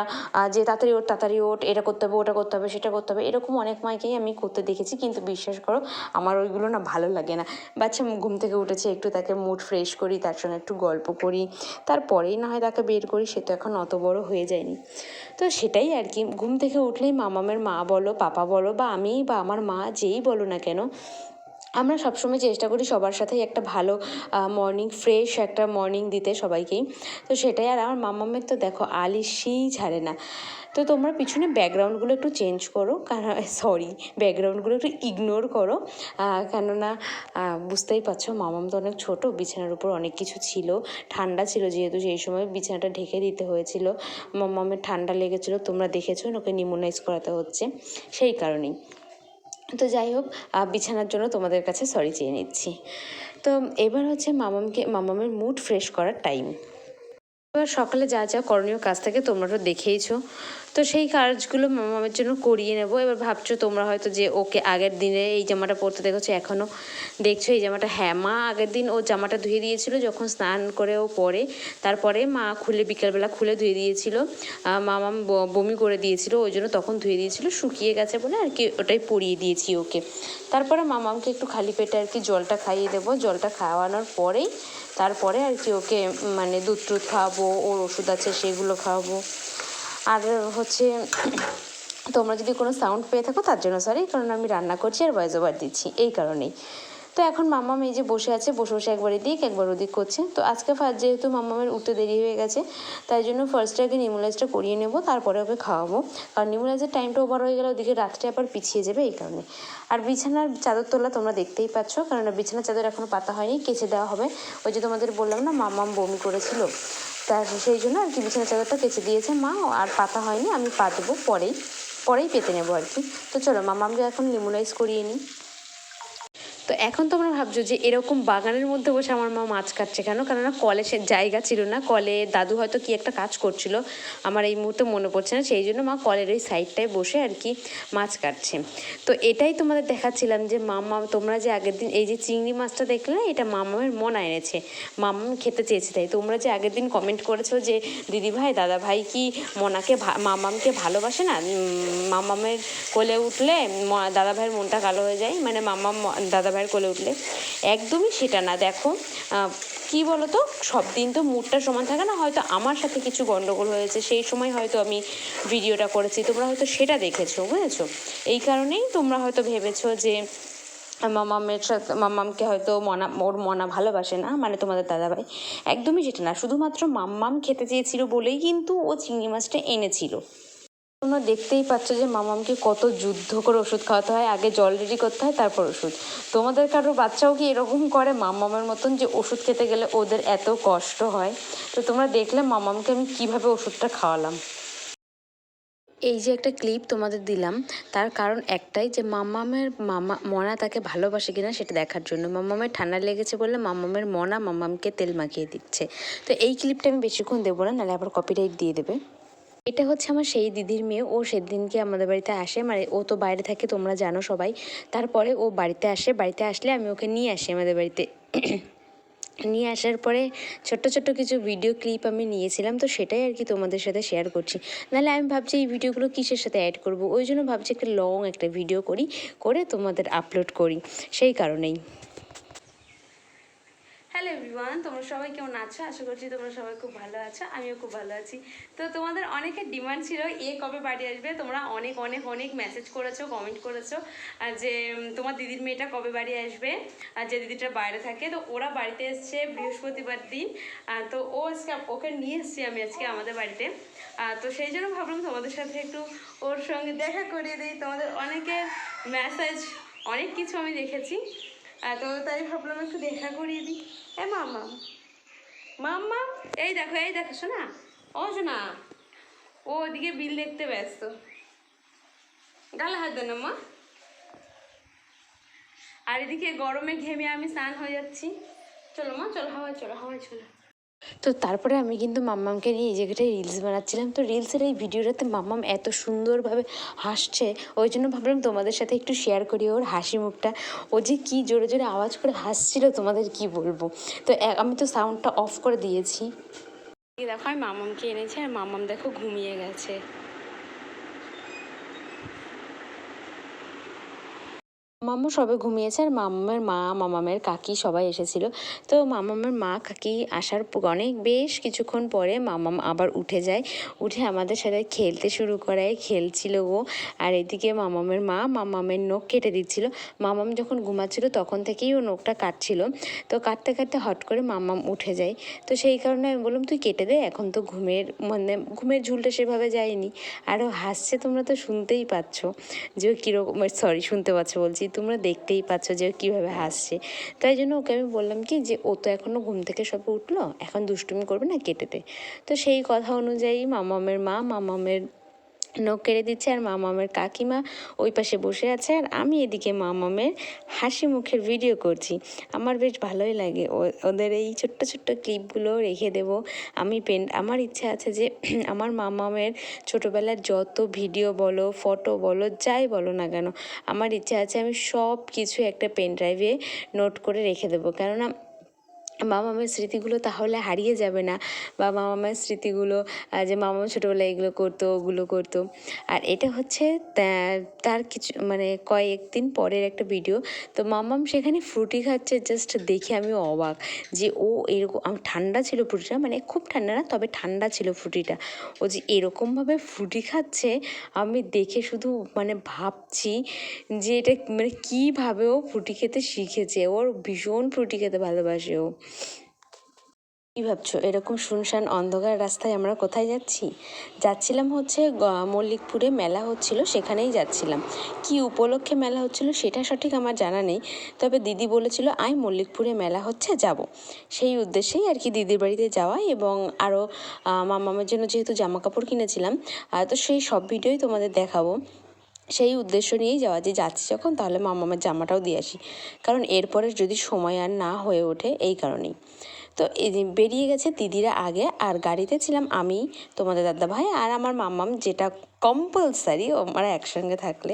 Speaker 1: যে তাড়াতাড়ি ওঠ, এটা করতে হবে, ওটা করতে হবে, সেটা করতে হবে, এরকম অনেক মায়েকেই আমি করতে দেখেছি। কিন্তু বিশ্বাস করো আমার ওইগুলো না ভালো লাগে না। বাচ্চা ঘুম থেকে উঠেছে, একটু তাকে মুড ফ্রেশ করি, তার সঙ্গে একটু গল্প করি, তারপরেই না হয় তাকে বের করি, সে তো এখন অত বড় হয়ে যায়নি। তো সেটাই আর কি, ঘুম থেকে উঠলেই মামামের মা বলো, পাপা বলো, বা আমি বা আমার মা যেই বলো না কেন, আমরা সবসময় চেষ্টা করি সবার সাথেই একটা ভালো মর্নিং, ফ্রেশ একটা মর্নিং দিতে সবাইকেই। তো সেটাই। আর আমার মাম্মামের তো দেখো আলিশই ছাড়ে না। তো তোমরা পিছনে ব্যাকগ্রাউন্ডগুলো একটু চেঞ্জ করো, কারণ সরি, ব্যাকগ্রাউন্ডগুলো একটু ইগনোর করো, কেননা বুঝতেই পারছো মামাম তো অনেক ছোটো, বিছানার উপর অনেক কিছু ছিল, ঠান্ডা ছিল যেহেতু সেই সময় বিছানাটা ঢেকে দিতে হয়েছিল, মাম্মামের ঠান্ডা লেগেছিলো, তোমরা দেখেছো ওকে নিউমোনাইজ করাতে হচ্ছে, সেই কারণেই। তো যাই হোক, বিছানার জন্য তোমাদের কাছে সরি চেয়ে নিচ্ছি। তো এবার হচ্ছে মামামের মুড ফ্রেশ করার টাইম। এবার সকালে যা যা করণীয় কাজ থাকে তোমরা তো দেখেইছো, তো সেই কাজগুলো মামামের জন্য করিয়ে নেব। এবার ভাবছো তোমরা হয়তো যে ওকে আগের দিনে এই জামাটা পরতে দেখেছো, এখনও দেখছো এই জামাটা। হ্যাঁ, মা আগের দিন ও জামাটা ধুয়ে দিয়েছিল যখন স্নান করে ও পরে, তারপরে মা বিকেলবেলা খুলে ধুয়ে দিয়েছিল। মামাম বমি করে দিয়েছিল, ওই জন্য তখন ধুয়ে দিয়েছিল, শুকিয়ে গেছে বলে আর কি ওটাই পরিয়ে দিয়েছি ওকে। তারপরে মামামকে একটু খালি পেটে আর কি জলটা খাইয়ে দেবো, জলটা খাওয়ানোর পরেই তারপরে আর কি ওকে মানে দুধ টুধ খাওয়াবো, ওর ওষুধ আছে সেগুলো খাওয়াবো। আর হচ্ছে তোমরা যদি কোনো সাউন্ড পেয়ে থাকো তার জন্য সরি, কারণ আমি রান্না করছি আর ভয়েস ওভার দিচ্ছি, এই কারণেই। তো এখন মাম্মাম এই যে বসে আছে, বসে বসে একবার এদিক একবার ওদিক করছে। তো আজকে যেহেতু মাম্মামের উঠতে দেরি হয়ে গেছে, তাই জন্য ফার্স্টে আগে নিউমোলাইজটা করিয়ে নেবো, তারপরে ওকে খাওয়াবো। কারণ নিউমোলাইজের টাইমটা ওভার হয়ে গেলে ওদিকে রাত্রে আবার পিছিয়ে যাবে, এই কারণে। আর বিছানার চাদর তোলা তোমরা দেখতেই পাচ্ছ, কারণ বিছানার চাদর এখনও পাতা হয়নি, কেচে দেওয়া হবে। ওই যে তোমাদের বললাম না মাম্মাম বমি করেছিল, তার সেই জন্য আর কি বিছানার চাদরটা কেচে দিয়েছে মা, আর পাতা হয়নি, আমি পাতবো পরেই পেতে নেবো আর কি। তো চলো মাম্মামকে এখন নিউমোলাইজ করিয়ে নিই। তো এখন তোমরা ভাবছো যে এরকম বাগানের মধ্যে বসে আমার মা মাছ কাটছে কেন, কেননা কলে সে জায়গা ছিল না, কলে দাদু হয়তো কি একটা কাজ করছিল, আমার এই মুহূর্তে মনে পড়ছে না, সেই জন্য মা কলের ওই সাইডটায় বসে আর কি মাছ কাটছে। তো এটাই তোমাদের দেখাচ্ছিলাম যে তোমরা যে আগের দিন এই যে চিংড়ি মাছটা দেখলে, এটা মামামের মনা এনেছে, মামাম খেতে চেয়েছে। তাই তোমরা যে আগের দিন কমেন্ট করেছো যে দিদিভাই দাদাভাই কি মামামকে ভালোবাসে না, মামামের কোলে উঠলে দাদাভাইয়ের মনটা কালো হয়ে যায়, মানে মামাম দাদাভাইয়ের কোলে উঠলে, একদমই সেটা না। দেখো কি বলো তো, সব দিন তো মুডটা সমান থাকে না, হয়তো আমার সাথে কিছু গন্ডগোল হয়েছে, সেই সময় হয়তো আমি ভিডিওটা করেছি, তোমরা হয়তো সেটা দেখেছো, বুঝেছো? এই কারণেই তোমরা হয়তো ভেবেছো যে মাম্মামকে হয়তো ওর মনা ভালোবাসে না, মানে তোমাদের দাদাভাই। একদমই সেটা না, শুধুমাত্র মাম্মাম খেতে চেয়েছিল বলেই কিন্তু ও চিংড়ি মাছটা এনেছিল। তোমরা দেখতেই পাচ্ছ যে মামামকে কত যুদ্ধ করে ওষুধ খাওয়াতে হয়, আগে জল রেডি করতে হয় তারপর ওষুধ। তোমাদের কারো বাচ্চাও কি এরকম করে মামামের মতন, যে ওষুধ খেতে গেলে ওদের এত কষ্ট হয়? তো তোমরা দেখলে মামামকে আমি কিভাবে ওষুধটা খাওয়ালাম। এই যে একটা ক্লিপ তোমাদের দিলাম, তার কারণ একটাই, যে মনা তাকে ভালোবাসে কিনা সেটা দেখার জন্য। মাম্মামের ঠান্ডা লেগেছে বলে মাম্মামের মনা মাম্মামকে তেল মাখিয়ে দিচ্ছে। তো এই ক্লিপটা আমি বেশিক্ষণ দেবো না, নাহলে আবার কপিরাইট দিয়ে দেবে। এটা হচ্ছে আমার সেই দিদির মেয়ে, ও সেদিনকে আমাদের বাড়িতে আসে, মানে ও তো বাইরে থাকে তোমরা জানো সবাই, তারপরে ও বাড়িতে আসে, বাড়িতে আসলে আমি ওকে নিয়ে আসি আমাদের বাড়িতে। নিয়ে আসার পরে ছোট্ট ছোট্ট কিছু ভিডিও ক্লিপ আমি নিয়েছিলাম, তো সেটাই আর কি তোমাদের সাথে শেয়ার করছি। নাহলে আমি ভাবছি এই ভিডিওগুলো কিসের সাথে অ্যাড করব, ওই জন্য ভাবছি একটা লং একটা ভিডিও করে তোমাদের আপলোড করি, সেই কারণেই। হ্যালো এভরিওয়ান, তোমরা সবাই কেমন আছো? আশা করছি তোমরা সবাই খুব ভালো আছো, আমিও খুব ভালো আছি। তো তোমাদের অনেকের ডিমান্ড ছিল কবে বাড়ি আসবে, তোমরা অনেক অনেক অনেক মেসেজ করেছো, কমেন্ট করেছো যে তোমার দিদির মেয়েটা কবে বাড়ি আসবে, আর যে দিদিটা বাইরে থাকে। তো ওরা বাড়িতে এসছে বৃহস্পতিবার দিন, তো ওকে নিয়ে এসছি আমি আজকে আমাদের বাড়িতে। তো সেই জন্য ভাবলাম তোমাদের সাথে একটু ওর সঙ্গে দেখা করিয়ে দিই। তোমাদের অনেকের মেসেজ অনেক কিছু আমি দেখেছি, তো তাই ভাবলাম একটু দেখা করিয়ে দিই। মাম্মা মাম্মা, এই দেখো শোনা, ও শোনা, ও ওদিকে বিল দেখতে ব্যস্ত, গালে হাত দেন মা। আর এদিকে গরমে ঘেমে আমি স্নান হয়ে যাচ্ছি। চলো মা, চলো হাওয়ায় চলো। তো তারপরে আমি কিন্তু মাম্মামকে নিয়ে এই জায়গাটায় রিলস বানাচ্ছিলাম। তো রিলসের এই ভিডিওটাতে মাম্মাম এত সুন্দরভাবে হাসছে, ওই জন্য ভাবলাম তোমাদের সাথে একটু শেয়ার করি ওর হাসি মুখটা। ও যে কী জোরে জোরে আওয়াজ করে হাসছিল তোমাদের কি বলবো। তো আমি তো সাউন্ডটা অফ করে দিয়েছি। দেখো আমি মাম্মামকে এনেছি, আর মাম্মাম দেখো ঘুমিয়ে গেছে। মাম্মা সবে ঘুমিয়েছে আর মাম্মার মা মামামের কাকি সবাই এসেছিল। তো মামামের মা কাকি আসার অনেক বেশ কিছুক্ষণ পরে মামাম আবার উঠে যায়, উঠে আমাদের সাথে খেলতে শুরু করে, খেলছিল ও। আর এদিকে মামামের মা মামামের নখ কেটে দিচ্ছিল। মামাম যখন ঘুমাচ্ছিল তখন থেকেই ও নখটা কাটছিল। তো কাটতে কাটতে হট করে মামাম উঠে যায়। তো সেই কারণে আমি বললাম তুই কেটে দে, এখন তো ঘুমের ঝুলটা সেভাবে যায়নি। আরও হাসছে, তোমরা তো শুনতেই পাচ্ছ যে ও কীরকম, সরি শুনতে পাচ্ছ বলছি, তোমরা দেখতেই পাচ্ছ যে ও কীভাবে হাসছে। তাই জন্য ওকে আমি বললাম কি যে ও তো এখনও ঘুম থেকে সবে উঠলো, এখন দুষ্টুমি করবে না, কেটে দে। তো সেই কথা অনুযায়ী মামামের মা মামামের নখ কেড়ে দিচ্ছে আর মামামের কাকিমা ওই পাশে বসে আছে আর আমি এদিকে মামামের হাসি মুখের ভিডিও করছি। আমার বেশ ভালোই লাগে ওদের এই ছোট্ট ছোট্ট ক্লিপগুলো রেখে দেব। আমার ইচ্ছা আছে যে আমার মামামের ছোটোবেলার যত ভিডিও বলো, ফটো বলো, যাই বলো না কেন, আমার ইচ্ছা আছে আমি সব কিছু একটা পেন ড্রাইভে নোট করে রেখে দেবো। কেননা মামামের স্মৃতিগুলো তাহলে হারিয়ে যাবে না, বা মামামের স্মৃতিগুলো যে মামা ছোটোবেলায় এগুলো করতো ওগুলো করতো। আর এটা হচ্ছে তার কিছু কয়েকদিন পরের একটা ভিডিও। তো মামাম সেখানে ফ্রুটি খাচ্ছে, জাস্ট দেখে আমি অবাক যে ও এরকম, ঠান্ডা ছিল ফ্রুটিটা, খুব ঠান্ডা না, তবে ঠান্ডা ছিল ফ্রুটিটা। ও যে এরকমভাবে ফ্রুটি খাচ্ছে আমি দেখে শুধু ভাবছি যে এটা কীভাবে ও ফ্রুটি খেতে শিখেছে। ওর ভীষণ ফ্রুটি খেতে ভালোবাসে ও। কী ভাবছো, এরকম শুনশান অন্ধকার রাস্তায় আমরা কোথায় যাচ্ছিলাম হচ্ছে মল্লিকপুরে মেলা হচ্ছিল, সেখানেই যাচ্ছিলাম। কি উপলক্ষে মেলা হচ্ছিল সেটা সঠিক আমার জানা নেই, তবে দিদি বলেছিল আয় মল্লিকপুরে মেলা হচ্ছে যাব, সেই উদ্দেশ্যেই আর কি দিদির বাড়িতে যাওয়া। এবং আরও মামামের জন্য যেহেতু জামা কাপড় কিনেছিলাম, তো সেই সব ভিডিওই তোমাদের দেখাবো। সেই উদ্দেশ্য নিয়েই যাওয়া যে যাচ্ছি যখন তাহলে মামামের জামাটাও দিয়ে আসি, কারণ এরপরে যদি সময় আর না হয়ে ওঠে, এই কারণেই। তো বেরিয়ে গেছে দিদিরা আগে, আর গাড়িতে ছিলাম আমি, তোমাদের দাদাভাই আর আমার মাম্মাম, যেটা কম্পালসারি আমরা একসঙ্গে থাকলে।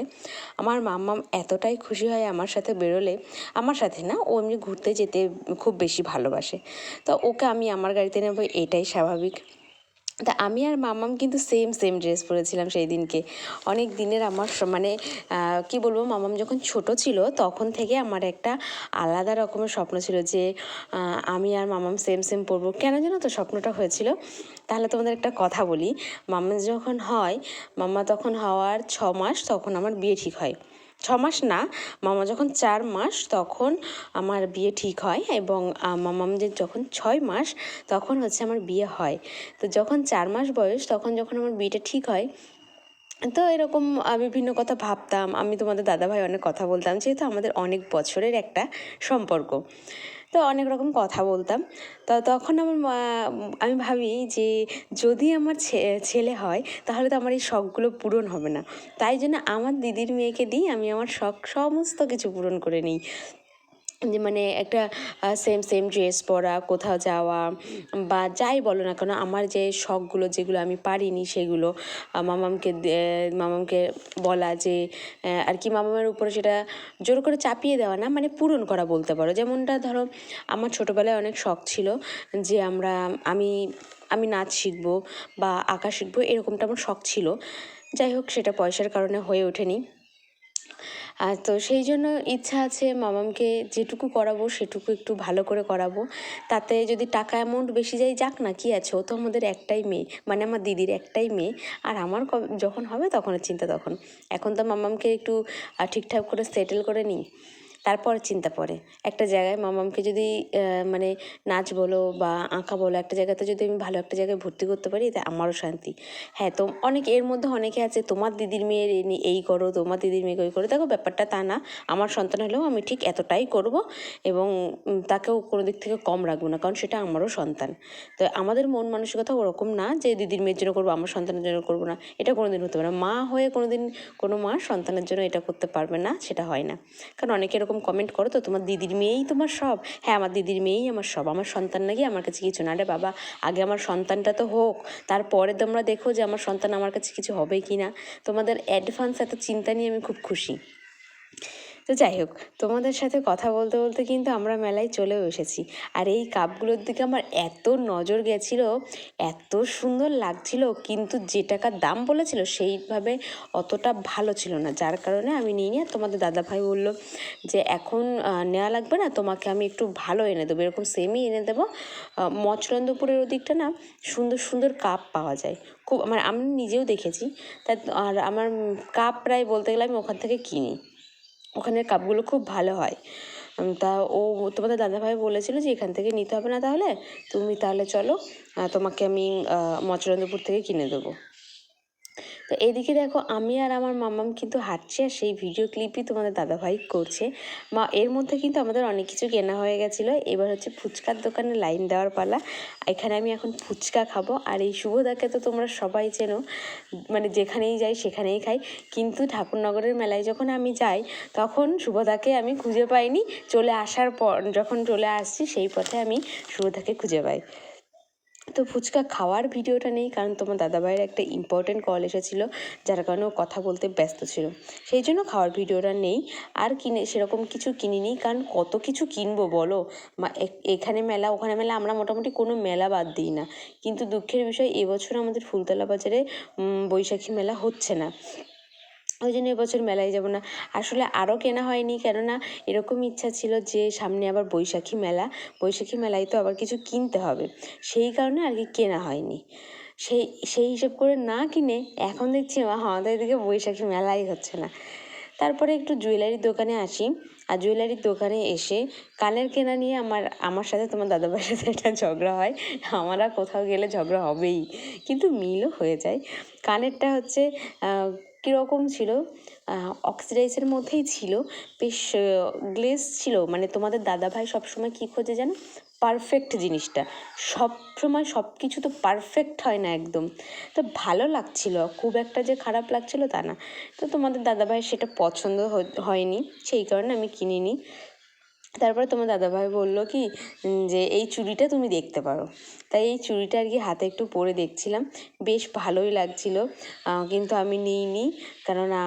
Speaker 1: আমার মাম্মাম এতটাই খুশি হয় আমার সাথে বেরোলে, আমার সাথে না, ও এমনি ঘুরতে যেতে খুব বেশি ভালোবাসে। তো ওকে আমি আমার গাড়িতে নেবো, এটাই স্বাভাবিক। তা আমি আর মাম্মাম কিন্তু সেম ড্রেস পরেছিলাম সেই দিনকে। অনেক দিনের আমার কি বলবো, মাম্মাম যখন ছোট ছিল তখন থেকে আমার একটা আলাদা রকমের স্বপ্ন ছিল যে আমি আর মাম্মাম সেম পরবো। কেন জানো তো স্বপ্নটা হয়েছিল? তাহলে তোমাদের একটা কথা বলি। মাম্মা তখন হওয়ার 6 মাস, তখন আমার বিয়ে ঠিক হয়। 6 মাস না, মামা যখন 4 মাস তখন আমার বিয়ে ঠিক হয়, এবং মামামদের যখন 6 মাস তখন হচ্ছে আমার বিয়ে হয়। তো যখন 4 মাস বয়স তখন যখন আমার বিয়েটা ঠিক হয়, তো এরকম বিভিন্ন কথা ভাবতাম। আমি তোমাদের দাদাভাই অনেক কথা বলতাম, যেহেতু আমাদের অনেক বছরের একটা সম্পর্ক, তো অনেক রকম কথা বলতাম। তো তখন আমি ভাবি যে যদি আমার ছেলে হয় তাহলে তো আমার এই শখগুলো পূরণ হবে না, তাই জন্য আমার দিদির মেয়েকে দিই আমি আমার শখ সমস্ত কিছু পূরণ করে নিই। যে একটা সেম ড্রেস পরা, কোথাও যাওয়া, বা যাই বলো না কেন, আমার যে শখগুলো যেগুলো আমি পারিনি সেগুলো মামামকে বলা যে আর কি, মামামের উপরে সেটা জোর করে চাপিয়ে দেওয়া না, পূরণ করা বলতে পারো। যেমনটা ধরো আমার ছোটোবেলায় অনেক শখ ছিল যে আমি নাচ শিখবো বা আঁকা শিখবো, এরকমটা আমার শখ ছিল। যাই হোক, সেটা পয়সার কারণে হয়ে ওঠেনি। আর তো সেই জন্য ইচ্ছা আছে মামামকে যেটুকু করাবো সেটুকু একটু ভালো করে করাবো। তাতে যদি টাকা অ্যামাউন্ট বেশি যায় না, কি আছে, ও তো আমাদের একটাই মেয়ে, আমার দিদির একটাই মেয়ে। আর আমার যখন হবে তখনের চিন্তা তখন। এখন তো মামামকে একটু ঠিকঠাক করে সেটেল করে নিই, তারপর চিন্তা পড়ে। একটা জায়গায় মামামকে যদি নাচ বলো বা আঁকা বলো, একটা জায়গাতে যদি আমি ভালো একটা জায়গায় ভর্তি করতে পারি, তা আমারও শান্তি। হ্যাঁ, তো এর মধ্যে অনেকে আছে তোমার দিদির মেয়ের এই করো, তোমার দিদির মেয়েকে ওই করো। দেখো, ব্যাপারটা তা না। আমার সন্তান হলেও আমি ঠিক এতটাই করব, এবং তাকেও কোনো দিক থেকে কম রাখবো না, কারণ সেটা আমারও সন্তান। তো আমাদের মন মানসিকতা ওরকম না যে দিদির মেয়ের জন্য করবো, আমার সন্তানের জন্য করবো না, এটা কোনো দিন হতে পারে না। মা হয়ে কোনো মা সন্তানের জন্য এটা করতে পারবে না, সেটা হয় না। কারণ অনেকে এরকম কমেন্ট করো তো, তোমার দিদির মেয়েই তোমার সব। হ্যাঁ, আমার দিদির মেয়েই আমার সব, আমার সন্তান নাকি আমার কাছে কিছু না। রে বাবা, আগে আমার সন্তানটা তো হোক, তারপরে তোমরা দেখো যে আমার সন্তান আমার কাছে কিছু হবে কি না। তোমাদের অ্যাডভান্স এত চিন্তা নিয়ে আমি খুব খুশি। তো যাই হোক, তোমাদের সাথে কথা বলতে বলতে কিন্তু আমরা মেলায় চলেও এসেছি। আর এই কাপগুলোর দিকে আমার এত নজর গেছিল, এত সুন্দর লাগছিল, কিন্তু যে টাকার দাম বলেছিল সেইভাবে অতটা ভালো ছিল না, যার কারণে আমি নিই নি। আর তোমাদের দাদাভাই বললো যে এখন নেওয়া লাগবে না, তোমাকে আমি একটু ভালো এনে দেবো, এরকম সেমই এনে দেবো। মচরন্দপুরের ওদিকটা না সুন্দর সুন্দর কাপ পাওয়া যায় খুব, আমি নিজেও দেখেছি। তা আর আমার কাপ প্রায় বলতে গেলে আমি ওখান থেকে কিনি, ওখানের কাপগুলো খুব ভালো হয়। তা তোমাদের দাদাভাই বলেছিল যে এখান থেকে নিতে হবে না, তাহলে তুমি তাহলে চলো, তোমাকে আমি মচরন্দপুর থেকে কিনে দেবো। তো এদিকে দেখো আমি আর আমার মাম্মাম কিন্তু হাঁটছি, আর সেই ভিডিও ক্লিপই তোমাদের দাদাভাই করছে। এর মধ্যে কিন্তু আমাদের অনেক কিছু কেনা হয়ে গেছিলো। এবার হচ্ছে ফুচকার দোকানে লাইন দেওয়ার পালা। এখানে আমি এখন ফুচকা খাবো। আর এই শুভদাকে তো তোমরা সবাই চেনো, যেখানেই যাই সেখানেই খাই। কিন্তু ঠাকুরনগরের মেলায় যখন আমি যাই তখন শুভদাকে আমি খুঁজে পাইনি। চলে আসার পর যখন চলে আসছি সেই পথে আমি শুভদাকে খুঁজে পাই। তো ফুচকা খাওয়ার ভিডিওটা নেই, কারণ তোমার দাদাভাইয়ের একটা ইম্পর্টেন্ট কল এসেছিলো, যার কারণে ও কথা বলতে ব্যস্ত ছিল, সেই জন্য খাওয়ার ভিডিওটা নেই। আর সেরকম কিছু কিনিনি, কারণ কত কিছু কিনবো বলো। এখানে মেলা ওখানে মেলা, আমরা মোটামুটি কোনো মেলা বাদ দিই না। কিন্তু দুঃখের বিষয় এবছর আমাদের ফুলতলা বাজারে বৈশাখী মেলা হচ্ছে না, ওই জন্য এবছর মেলায় যাব না। আসলে আরও কেনা হয়নি, কেননা এরকম ইচ্ছা ছিল যে সামনে আবার বৈশাখী মেলায় তো আবার কিছু কিনতে হবে, সেই কারণে আর কি কেনা হয়নি। সেই হিসেব করে না কিনে এখন দেখছি আমাদের এদিকে বৈশাখী মেলাই হচ্ছে না। তারপরে একটু জুয়েলারির দোকানে আসি, আর জুয়েলারির দোকানে এসে কানের কেনা নিয়ে আমার সাথে তোমার দাদাভাইয়ের সাথে একটা ঝগড়া হয়। আমরা কোথাও গেলে ঝগড়া হবেই, কিন্তু মিলও হয়ে যায়। কানেরটা হচ্ছে কীরকম ছিল, অক্সিডাইজের মধ্যেই ছিল, বেশ গ্লেজ ছিল। তোমাদের দাদাভাই সবসময় কী খোঁজে জানো, পারফেক্ট জিনিসটা। সব সময় সব কিছু তো পারফেক্ট হয় না একদম। তো ভালো লাগছিল, খুব একটা যে খারাপ লাগছিল তা না। তো তোমাদের দাদাভাই সেটা পছন্দ হয়নি, সেই কারণে আমি কিনিনি। তারপরে তোমার দাদাভাই বললো কি যে এই চুড়িটা তুমি দেখতে পারো। তাই এই চুড়িটা আর কি হাতে একটু পরে দেখছিলাম, বেশ ভালোই লাগছিলো, কিন্তু আমি নিইনি, কেননা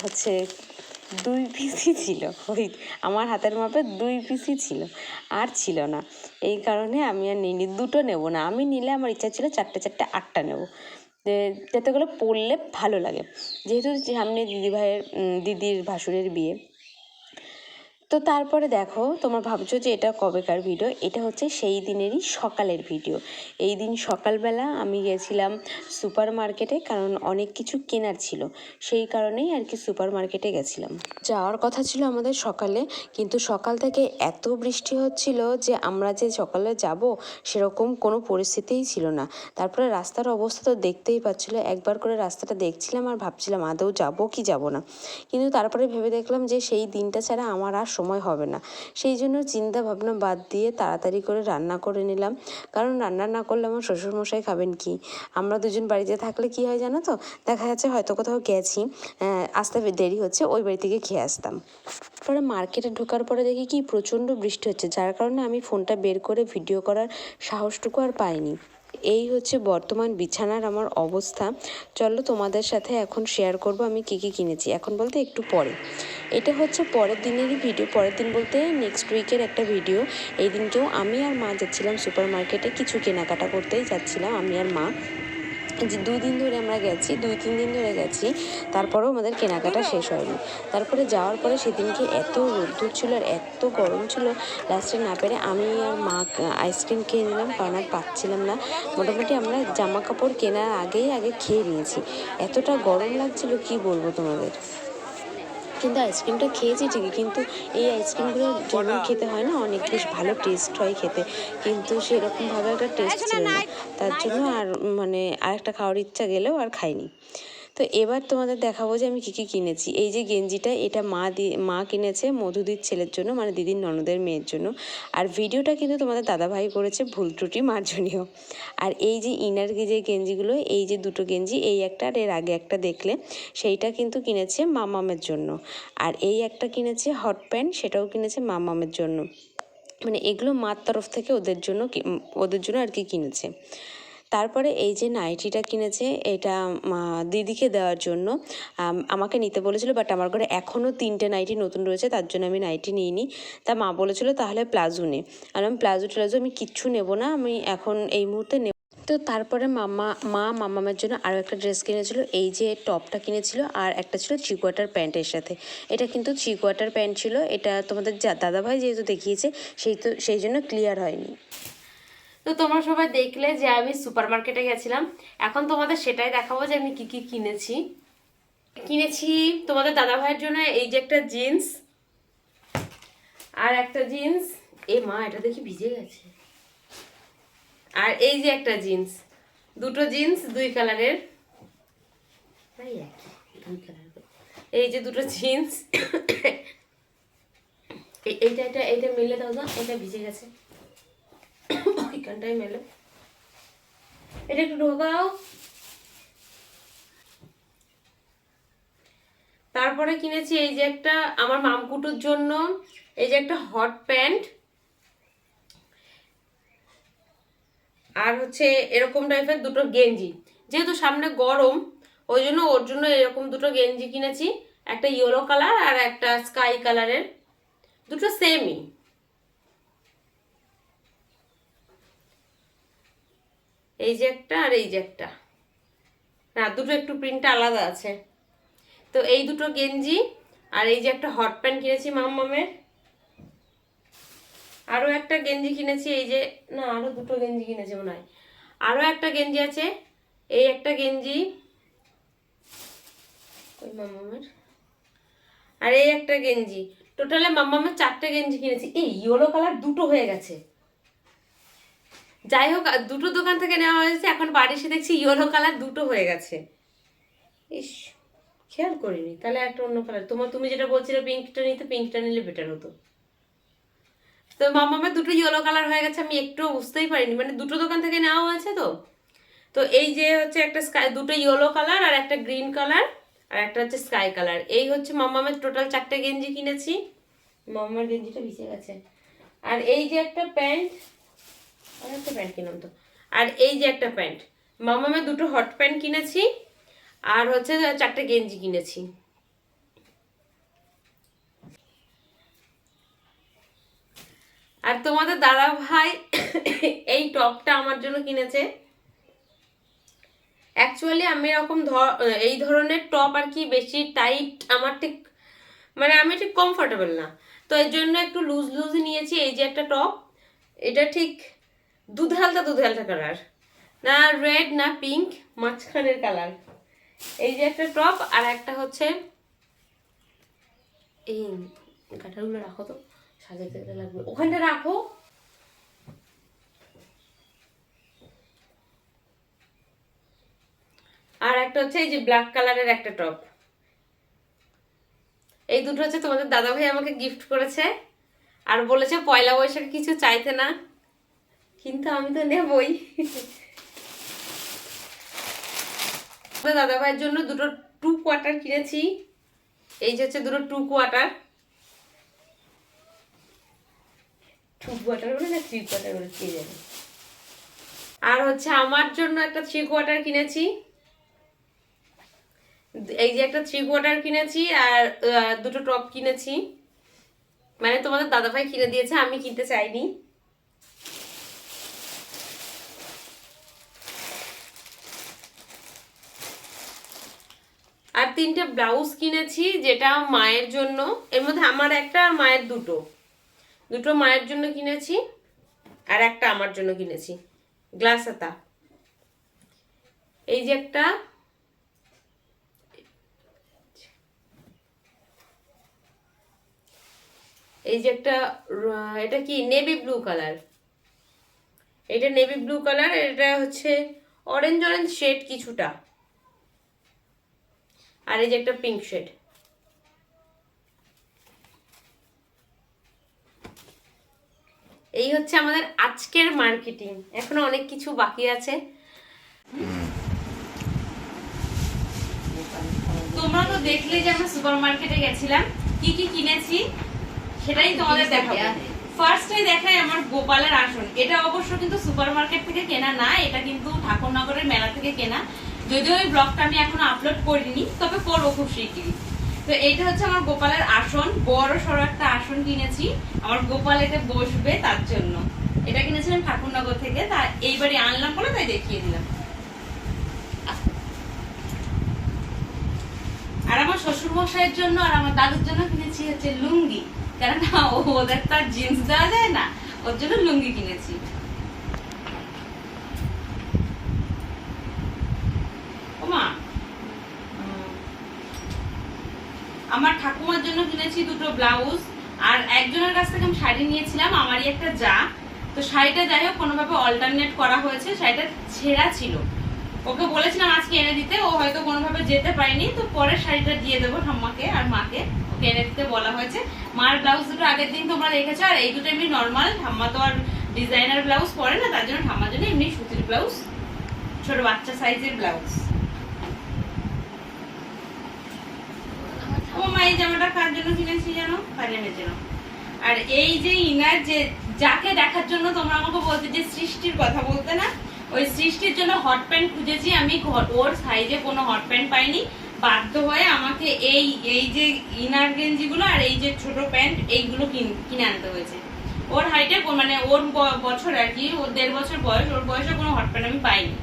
Speaker 1: হচ্ছে 2 পিসই ছিল, ওই আমার হাতের মাপে 2 পিসই ছিল, আর ছিল না। এই কারণে আমি আর নিইনি, 2টো নেবো না। আমি নিলে আমার ইচ্ছা ছিল 4টে 8টা নেবো, যাতে করে পরলে ভালো লাগে, যেহেতু সামনে দিদির ভাসুরের বিয়ে। তো তারপরে দেখো, তোমরা ভাবছো যে এটা কবেকার ভিডিও, এটা হচ্ছে সেই দিনেরই সকালের ভিডিও। এই দিন সকালবেলা আমি গেছিলাম সুপার মার্কেটে, কারণ অনেক কিছু কেনার ছিল, সেই কারণেই আর কি সুপার মার্কেটে গেছিলাম। যাওয়ার কথা ছিল আমাদের সকালে, কিন্তু সকাল থেকে এত বৃষ্টি হচ্ছিল যে আমরা যে সকালে যাব সেরকম কোনো পরিস্থিতিই ছিল না। তারপরে রাস্তার অবস্থা তো দেখতেই পাচ্ছিলো, একবার করে রাস্তাটা দেখছিলাম আর ভাবছিলাম আদৌ যাবো কি যাব না। কিন্তু তারপরে ভেবে দেখলাম যে সেই দিনটা ছাড়া আমার আর সময় হবে না, সেই জন্য চিন্তা ভাবনা বাদ দিয়ে তাড়াতাড়ি করে রান্না করে নিলাম। কারণ রান্না না করলে আমার শ্বশুরমশাই খাবেন কি? আমরা দুজন বাড়িতে থাকলে কি হয় জানো তো, দেখা যাচ্ছে হয়তো কোথাও গেছি, আসতে দেরি হচ্ছে, ওই বাড়ি থেকে খেয়ে আসতাম। পরে মার্কেটে ঢোকার পরে দেখি কি প্রচণ্ড বৃষ্টি হচ্ছে, যার কারণে আমি ফোনটা বের করে ভিডিও করার সাহসটুকু আর পাইনি। এই হচ্ছে বর্তমান বিছানার আমার অবস্থা। চলো তোমাদের সাথে এখন শেয়ার করব আমি কী কী কিনেছি, এখন বলতে একটু পরে। এটা হচ্ছে পরের দিনেরই ভিডিও, পরের দিন বলতে নেক্সট উইকের একটা ভিডিও। এই দিনকেও আমি আর মা যাচ্ছিলাম সুপার মার্কেটে, কিছু কেনাকাটা করতেই যাচ্ছিলাম আমি আর মা। যে 2 দিন ধরে আমরা গেছি, 2-3 দিন ধরে গেছি, তারপরেও আমাদের কেনাকাটা শেষ হয়নি। তারপরে যাওয়ার পরে সেদিনকে এত রোদ্দুর ছিল আর এত গরম ছিল, লাস্টে না পেরে আমি আর মা আইসক্রিম খেয়ে নিলাম, কারণ আর পাচ্ছিলাম না। মোটামুটি আমরা জামা কাপড় কেনার আগে খেয়ে নিয়েছি, এতটা গরম লাগছিল কি বলবো তোমাদের। কিন্তু আইসক্রিমটা খেয়েছি ঠিকই, কিন্তু এই আইসক্রিমগুলো যেমন খেতে হয় না, অনেক বেশ ভালো টেস্ট হয় খেতে, কিন্তু সেরকমভাবে একটা টেস্ট ছিল না, তার জন্য আর আরেকটা খাওয়ার ইচ্ছা গেলেও আর খাইনি। তো এবার তোমাদের দেখাবো যে আমি কী কী কিনেছি। এই যে গেঞ্জিটা, এটা মা কিনেছে মধুদির ছেলের জন্য, দিদির ননদের মেয়ের জন্য। আর ভিডিওটা কিন্তু তোমাদের দাদাভাই করেছে ভুল ত্রুটি মার্জনীয়। আর এই যে ইনার যে গেঞ্জিগুলো, এই যে 2টো গেঞ্জি, এই একটা আর এর আগে একটা দেখলে, সেইটা কিন্তু কিনেছে মামামের জন্য। আর এই একটা কিনেছে হট প্যান্ট, সেটাও কিনেছে মামামের জন্য। এগুলো মার তরফ থেকে ওদের জন্য আর কি কিনেছে। তারপরে এই যে নাইটিটা কিনেছে, এটা দিদিকে দেওয়ার জন্য আমাকে নিতে বলেছিল, বাট আমার ঘরে এখনও 3টে নাইটি নতুন রয়েছে, তার জন্য আমি নাইটি নিইনি। তা মা বলেছিল তাহলে প্লাজো নে, আর আমি প্লাজো ট্লাজো আমি কিচ্ছু নেবো না, আমি এখন এই মুহূর্তে নেব। তো তারপরে মামামের জন্য আরও একটা ড্রেস কিনেছিল, এই যে টপটা কিনেছিল, আর একটা ছিল 3 কোয়ার্টার প্যান্টের সাথে। এটা কিন্তু 3 কোয়ার্টার প্যান্ট ছিল, এটা তোমাদের দাদাভাই যেহেতু দেখিয়েছে সেই জন্য ক্লিয়ার হয়নি।
Speaker 4: তো তোমরা সবাই দেখলে যে আমি সুপার মার্কেটে গেছিলাম, এখন তোমাদের সেটাই দেখাবো যে আমি কি কি কিনেছি। তোমাদের দাদাভাইয়ের জন্য এই যে একটা জিন্স, আর একটা জিন্স, মা এটা দেখি ভিজে গেছে, আর এই যে একটা জিন্স, দুটো জিন্স 2 কালারের, তাই একই 2 কালার, এই যে দুটো জিন্স, এইটা মেলে দাও না, এটা ভিজে গেছে, ওইখানটাই মেলে, এটা একটু ঢোকাও। তারপরে কিনেছি এই যে একটা আমার মামকুটুর জন্য এই যে একটা হট প্যান্ট, আর হচ্ছে এরকম টাইপের দুটো গেঞ্জি, যেহেতু সামনে গরম ওই জন্য ওর জন্য এরকম দুটো গেঞ্জি কিনেছি, একটা ইয়েলো কালার আর একটা স্কাই কালারের, দুটো সেমই। এই যে একটা আর এই যে একটা, না দুটো একটু প্রিন্টটা আলাদা আছে। তো এই দুটো গেঞ্জি আর এই যে একটা হট প্যান্ট কিনেছি মাম্মামের, আরও একটা গেঞ্জি কিনেছি, এই যে না আরও দুটো গেঞ্জি কিনেছি মনে হয়, আরও একটা গেঞ্জি আছে, এই একটা গেঞ্জি ওই মাম্মামের, আর এই একটা গেঞ্জি, টোটালে মাম্মামের 4টে গেঞ্জি কিনেছি। এই ইয়েলো কালার দুটো হয়ে গেছে, যাই হোক দুটো দোকান থেকে নেওয়া হয়েছে, এখন বাড়ি এসে দেখছি ইয়েলো কালার দুটো হয়ে গেছে। ইস, খেয়াল করিনি, তাহলে একটা অন্য কালার, তুমি যেটা বলছিলে পিঙ্কটা নিতে, পিঙ্কটা নিলে বেটার হতো। তো মামামের দুটো ইয়েলো কালার হয়ে গেছে, আমি একটুও বুঝতেই পারিনি, মানে দুটো দোকান থেকে নেওয়া হয়েছে। তো এই যে হচ্ছে একটা স্কাই, দুটো ইয়েলো কালার আর একটা গ্রিন কালার আর একটা হচ্ছে স্কাই কালার, এই হচ্ছে মামামের টোটাল 4টে গেঞ্জি কিনেছি। মামার গেঞ্জিটা ভিজে গেছে। আর এই যে একটা প্যান্ট, আর একটা প্যান্ট কিনলাম তো, আর এই যে একটা প্যান্ট, মামামের দুটো হট প্যান্ট কিনেছি, আর হচ্ছে 4টে গেঞ্জি কিনেছি। আর তোমাদের দাদা ভাই এই টপটা আমার জন্য কিনেছে। অ্যাকচুয়ালি আমি এরকম এই ধরনের টপ আর কি বেশি টাইট আমার ঠিক, মানে আমি ঠিক কমফোর্টেবল না, তো এর জন্য একটু লুজ লুজই নিয়েছি। এই যে একটা টপ, এটা ঠিক দুধ হালকা কালার, না রেড না পিঙ্ক, মাঝখানের কালার। এই যে একটা টপ, আর একটা হচ্ছে এই কাঁঠালগুলো রাখো তো, সাজাতে লাগবে, ওখানটা রাখো। আর একটা হচ্ছে এই যে ব্ল্যাক কালারের একটা টপ। এই দুটো হচ্ছে তোমাদের দাদাভাই আমাকে গিফট করেছে, আর বলেছে পয়লা বৈশাখে কিছু চাইতে না, কিন্তু আমি তো নেবই। দাদাভাইয়ের জন্য দুটো 2 কোয়ার্টার কিনেছি, এই যে হচ্ছে দুটো 2 কোয়ার্টার, 2 কোয়ার্টার বলে না 3 কোয়ার্টার বলে কে জানে। আর হচ্ছে আমার জন্য একটা 3 কোয়ার্টার কিনেছি, এই যে একটা 3 কোয়ার্টার কিনেছি, আর দুটো টপ কিনেছি, মানে তোমাদের দাদাভাই কিনে দিয়েছে, আমি কিনতে চাইনি। আর 3টে ব্লাউজ কিনেছি, যেটা মায়ের জন্য, এর মধ্যে আমার একটা আর মায়ের দুটো মায়ের জন্য কিনেছি, আর একটা আমার জন্য কিনেছি গ্লাস হাতা। এই যে একটা, এই যে একটা, এটা কি নেভি ব্লু কালার, এটা নেভি ব্লু কালার, এটা হচ্ছে অরেঞ্জ শেড কিছুটা, আর এই যে একটা পিঙ্ক শেড। এই হচ্ছে আমাদের আজকের মার্কেটিং, এখনো অনেক কিছু বাকি আছে। তোমরা তো দেখলে যে আমরা সুপার মার্কেটে গেছিলাম, কি কি কিনেছি সেটাই তোমাদের দেখাবো। ফার্স্টে দেখাই আমার গোপালের আসন। এটা অবশ্য কিন্তু সুপার মার্কেট থেকে কেনা না, এটা কিন্তু ঠাকুরনগরের মেলা থেকে কেনা। যদিও ওই ব্লগটা আমি এখনো আপলোড করিনি, তবে করবো খুব শিগগিরই। তো এটা হচ্ছে আমার গোপালের আসন, বড় সড়ো একটা আসন কিনেছি আমার গোপাল এতে বসবে তার জন্য। এটা কিনেছিলাম ঠাকুরনগর থেকে, তা এইবারই আনলাম বলে তাই দেখিয়ে দিলাম। আর আমার শ্বশুর মশাইয়ের জন্য আর আমার দাদুর জন্য কিনেছি হচ্ছে লুঙ্গি, কেননা ওদের তো আর জিন্স দেওয়া যায় না, ওর জন্য লুঙ্গি কিনেছি। ওমা, আমার ঠাকুমার জন্য কিনেছি দুটো ব্লাউজ, আর একজনের কাছ থেকে আমি শাড়ি নিয়েছিলাম, আমারই একটা যা। তো শাড়িটা যাই হোক কোনোভাবে অল্টারনেট করা হয়েছে, শাড়িটা ছেঁড়া ছিল। ওকে বলেছিলাম আজকে এনে দিতে, ও হয়তো কোনোভাবে যেতে পারেনি, তো পরের শাড়িটা দিয়ে দেবো ঠাম্মাকে আর মাকে, ওকে এনে দিতে বলা হয়েছে। মার ব্লাউজ দুটো আগের দিন তোমরা দেখেছো, আর এই দুটো এমনি নর্মাল, ঠাম্মা তো আর ডিজাইনার ব্লাউজ পরে না, তার জন্য ঠাম্মার জন্য এমনি সুতির ব্লাউজ, ছোট বাচ্চা সাইজের ব্লাউজ। ও মা, এই জামাটা কার জন্য কিনেছি জানো? কারিমের জন্য। আর এই যে ইনার, যে যাকে দেখার জন্য তোমরা আমাকে বলতে যে সৃষ্টির কথা বলতে না, ওই সৃষ্টির জন্য হট প্যান্ট খুঁজেছি আমি, ওর সাইজে কোনো হট প্যান্ট পাইনি, বাধ্য হয়ে আমাকে এই যে ইনার গেঞ্জিগুলো আর এই যে ছোট প্যান্ট এইগুলো কিনে আনতে হয়েছে। ওর হাইটে মানে ওর বছর আর কি, ওর 1.5 বছর বয়স, ওর বয়সে কোনো হট প্যান্ট আমি পাইনি।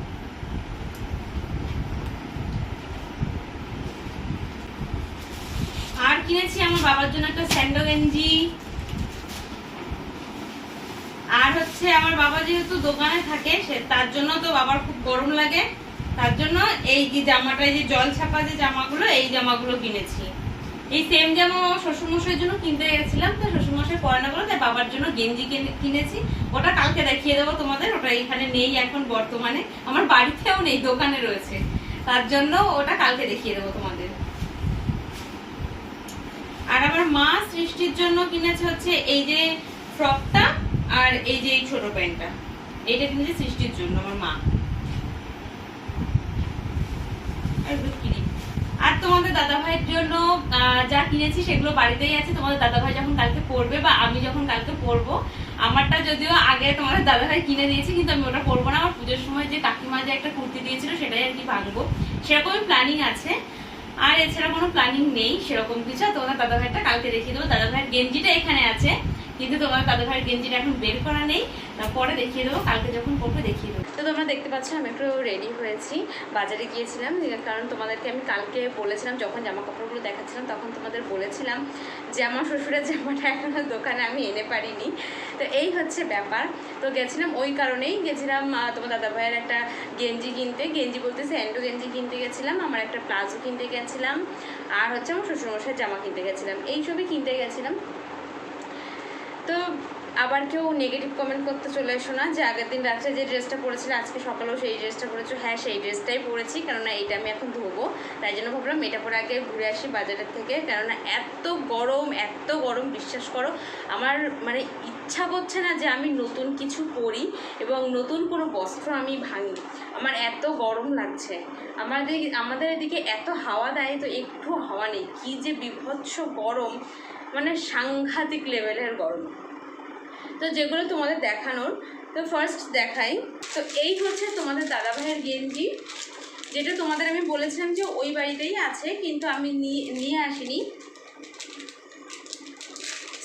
Speaker 4: আর কিনেছি আমার বাবার জন্য একটা স্যান্ডো গেঞ্জি। আর হচ্ছে আমার বাবা যেহেতু দোকানে থাকে, সে তার জন্য তো বাবার খুব গরম লাগে, তার জন্য এই যে জামাটা, এই যে জল ছাপা যে জামাগুলো, এই জামাগুলো কিনেছি। এই সেম জামা শ্বশুরমশাইয়ের জন্য কিনতে গেছিলাম, তো শ্বশুরমশাই পরে না বলে তাই বাবার জন্য গেঞ্জি কিনেছি। ওটা কালকে দেখিয়ে দেবো তোমাদের, ওটা এখানে নেই এখন বর্তমানে, আমার বাড়িতেও নেই, দোকানে রয়েছে, তার জন্য ওটা কালকে দেখিয়ে দেবো তোমাদের। আর আমার মা সৃষ্টির জন্য কিনেছে হচ্ছে এই যে ফ্রকটা আর এই যে এই ছোট প্যান্টটা, এইটা কিনেছে সৃষ্টির জন্য আমার মা। আর তোমাদের দাদা ভাইয়ের জন্য যা কিনেছি সেগুলো বাড়িতেই আছে, তোমাদের দাদা ভাই যখন কালকে পরবে বা আমি যখন কালকে পরবো। আমারটা যদিও আগে তোমাদের দাদা ভাই কিনে দিয়েছে, কিন্তু আমি ওটা পরবো না। আমার পুজোর সময় যে কাকিমা যে একটা কুর্তি দিয়েছিল সেটাই আর কি ভাঙবো, সেরকমই প্ল্যানিং আছে। আর এছাড়া কোনো প্ল্যানিং নেই সেরকম কিছু। তোমাদের দাদা ভাইটা কালকে দেখিয়ে দেবো। দাদা ভাইয়ের গেঞ্জিটা এখানে আছে, কিন্তু তোমাদের দাদা ভাইয়ের গেঞ্জিটা এখন বের করা নেই, পরে দেখিয়ে দেবো, কালকে যখন পড়বে দেখিয়ে দেবো। তো তোমরা দেখতে পাচ্ছ আমি একটু রেডি হয়েছি, বাজারে গিয়েছিলাম, কারণ তোমাদেরকে আমি কালকে বলেছিলাম, যখন জামা কাপড়গুলো দেখাচ্ছিলাম তখন তোমাদের বলেছিলাম যে আমার শ্বশুরের জামাটা এখনো দোকানে আমি এনে পারিনি। তো এই হচ্ছে ব্যাপার। তো গেছিলাম, ওই কারণেই গেছিলাম তোমার দাদা ভাইয়ের একটা গেঞ্জি কিনতে, গেঞ্জি বলতে স্যান্ডো গেঞ্জি কিনতে গেছিলাম, আমার একটা প্লাজো কিনতে গেছিলাম, আর হচ্ছে আমার শ্বশুরমশাইয়ের জামা কিনতে গেছিলাম, এই সবই কিনতে গেছিলাম। তো আবার কেউ নেগেটিভ কমেন্ট করতে চলে এসো না যে আগের দিন রাত্রে যে ড্রেসটা পরেছিল আজকে সকালেও সেই ড্রেসটা পরেছো। হ্যাঁ, সেই ড্রেসটাই পরেছি, কেননা এইটা আমি এখন ধোবো, তাই জন্য ভাবলাম এটা পরে আগে ঘুরে আসি বাজারের থেকে, কেননা এত গরম বিশ্বাস করো, আমার মানে ইচ্ছা করছে না যে আমি নতুন কিছু পরি এবং নতুন কোনো বস্ত্র আমি ভাঙি, আমার এত গরম লাগছে। আমাদের এদিকে এত হাওয়া দেয়, তো একটু হাওয়া নেই, কী যে বিভৎস গরম, মানে সাংঘাতিক লেভেলের গরম। তো যেগুলো তোমাদের দেখানোর, তো ফার্স্ট দেখাই। তো এই হচ্ছে তোমাদের দাদাভাইয়ের গেঞ্জি, যেটা তোমাদের আমি বলেছিলাম যে ওই বাড়িতেই আছে, কিন্তু আমি নিয়ে আসিনি,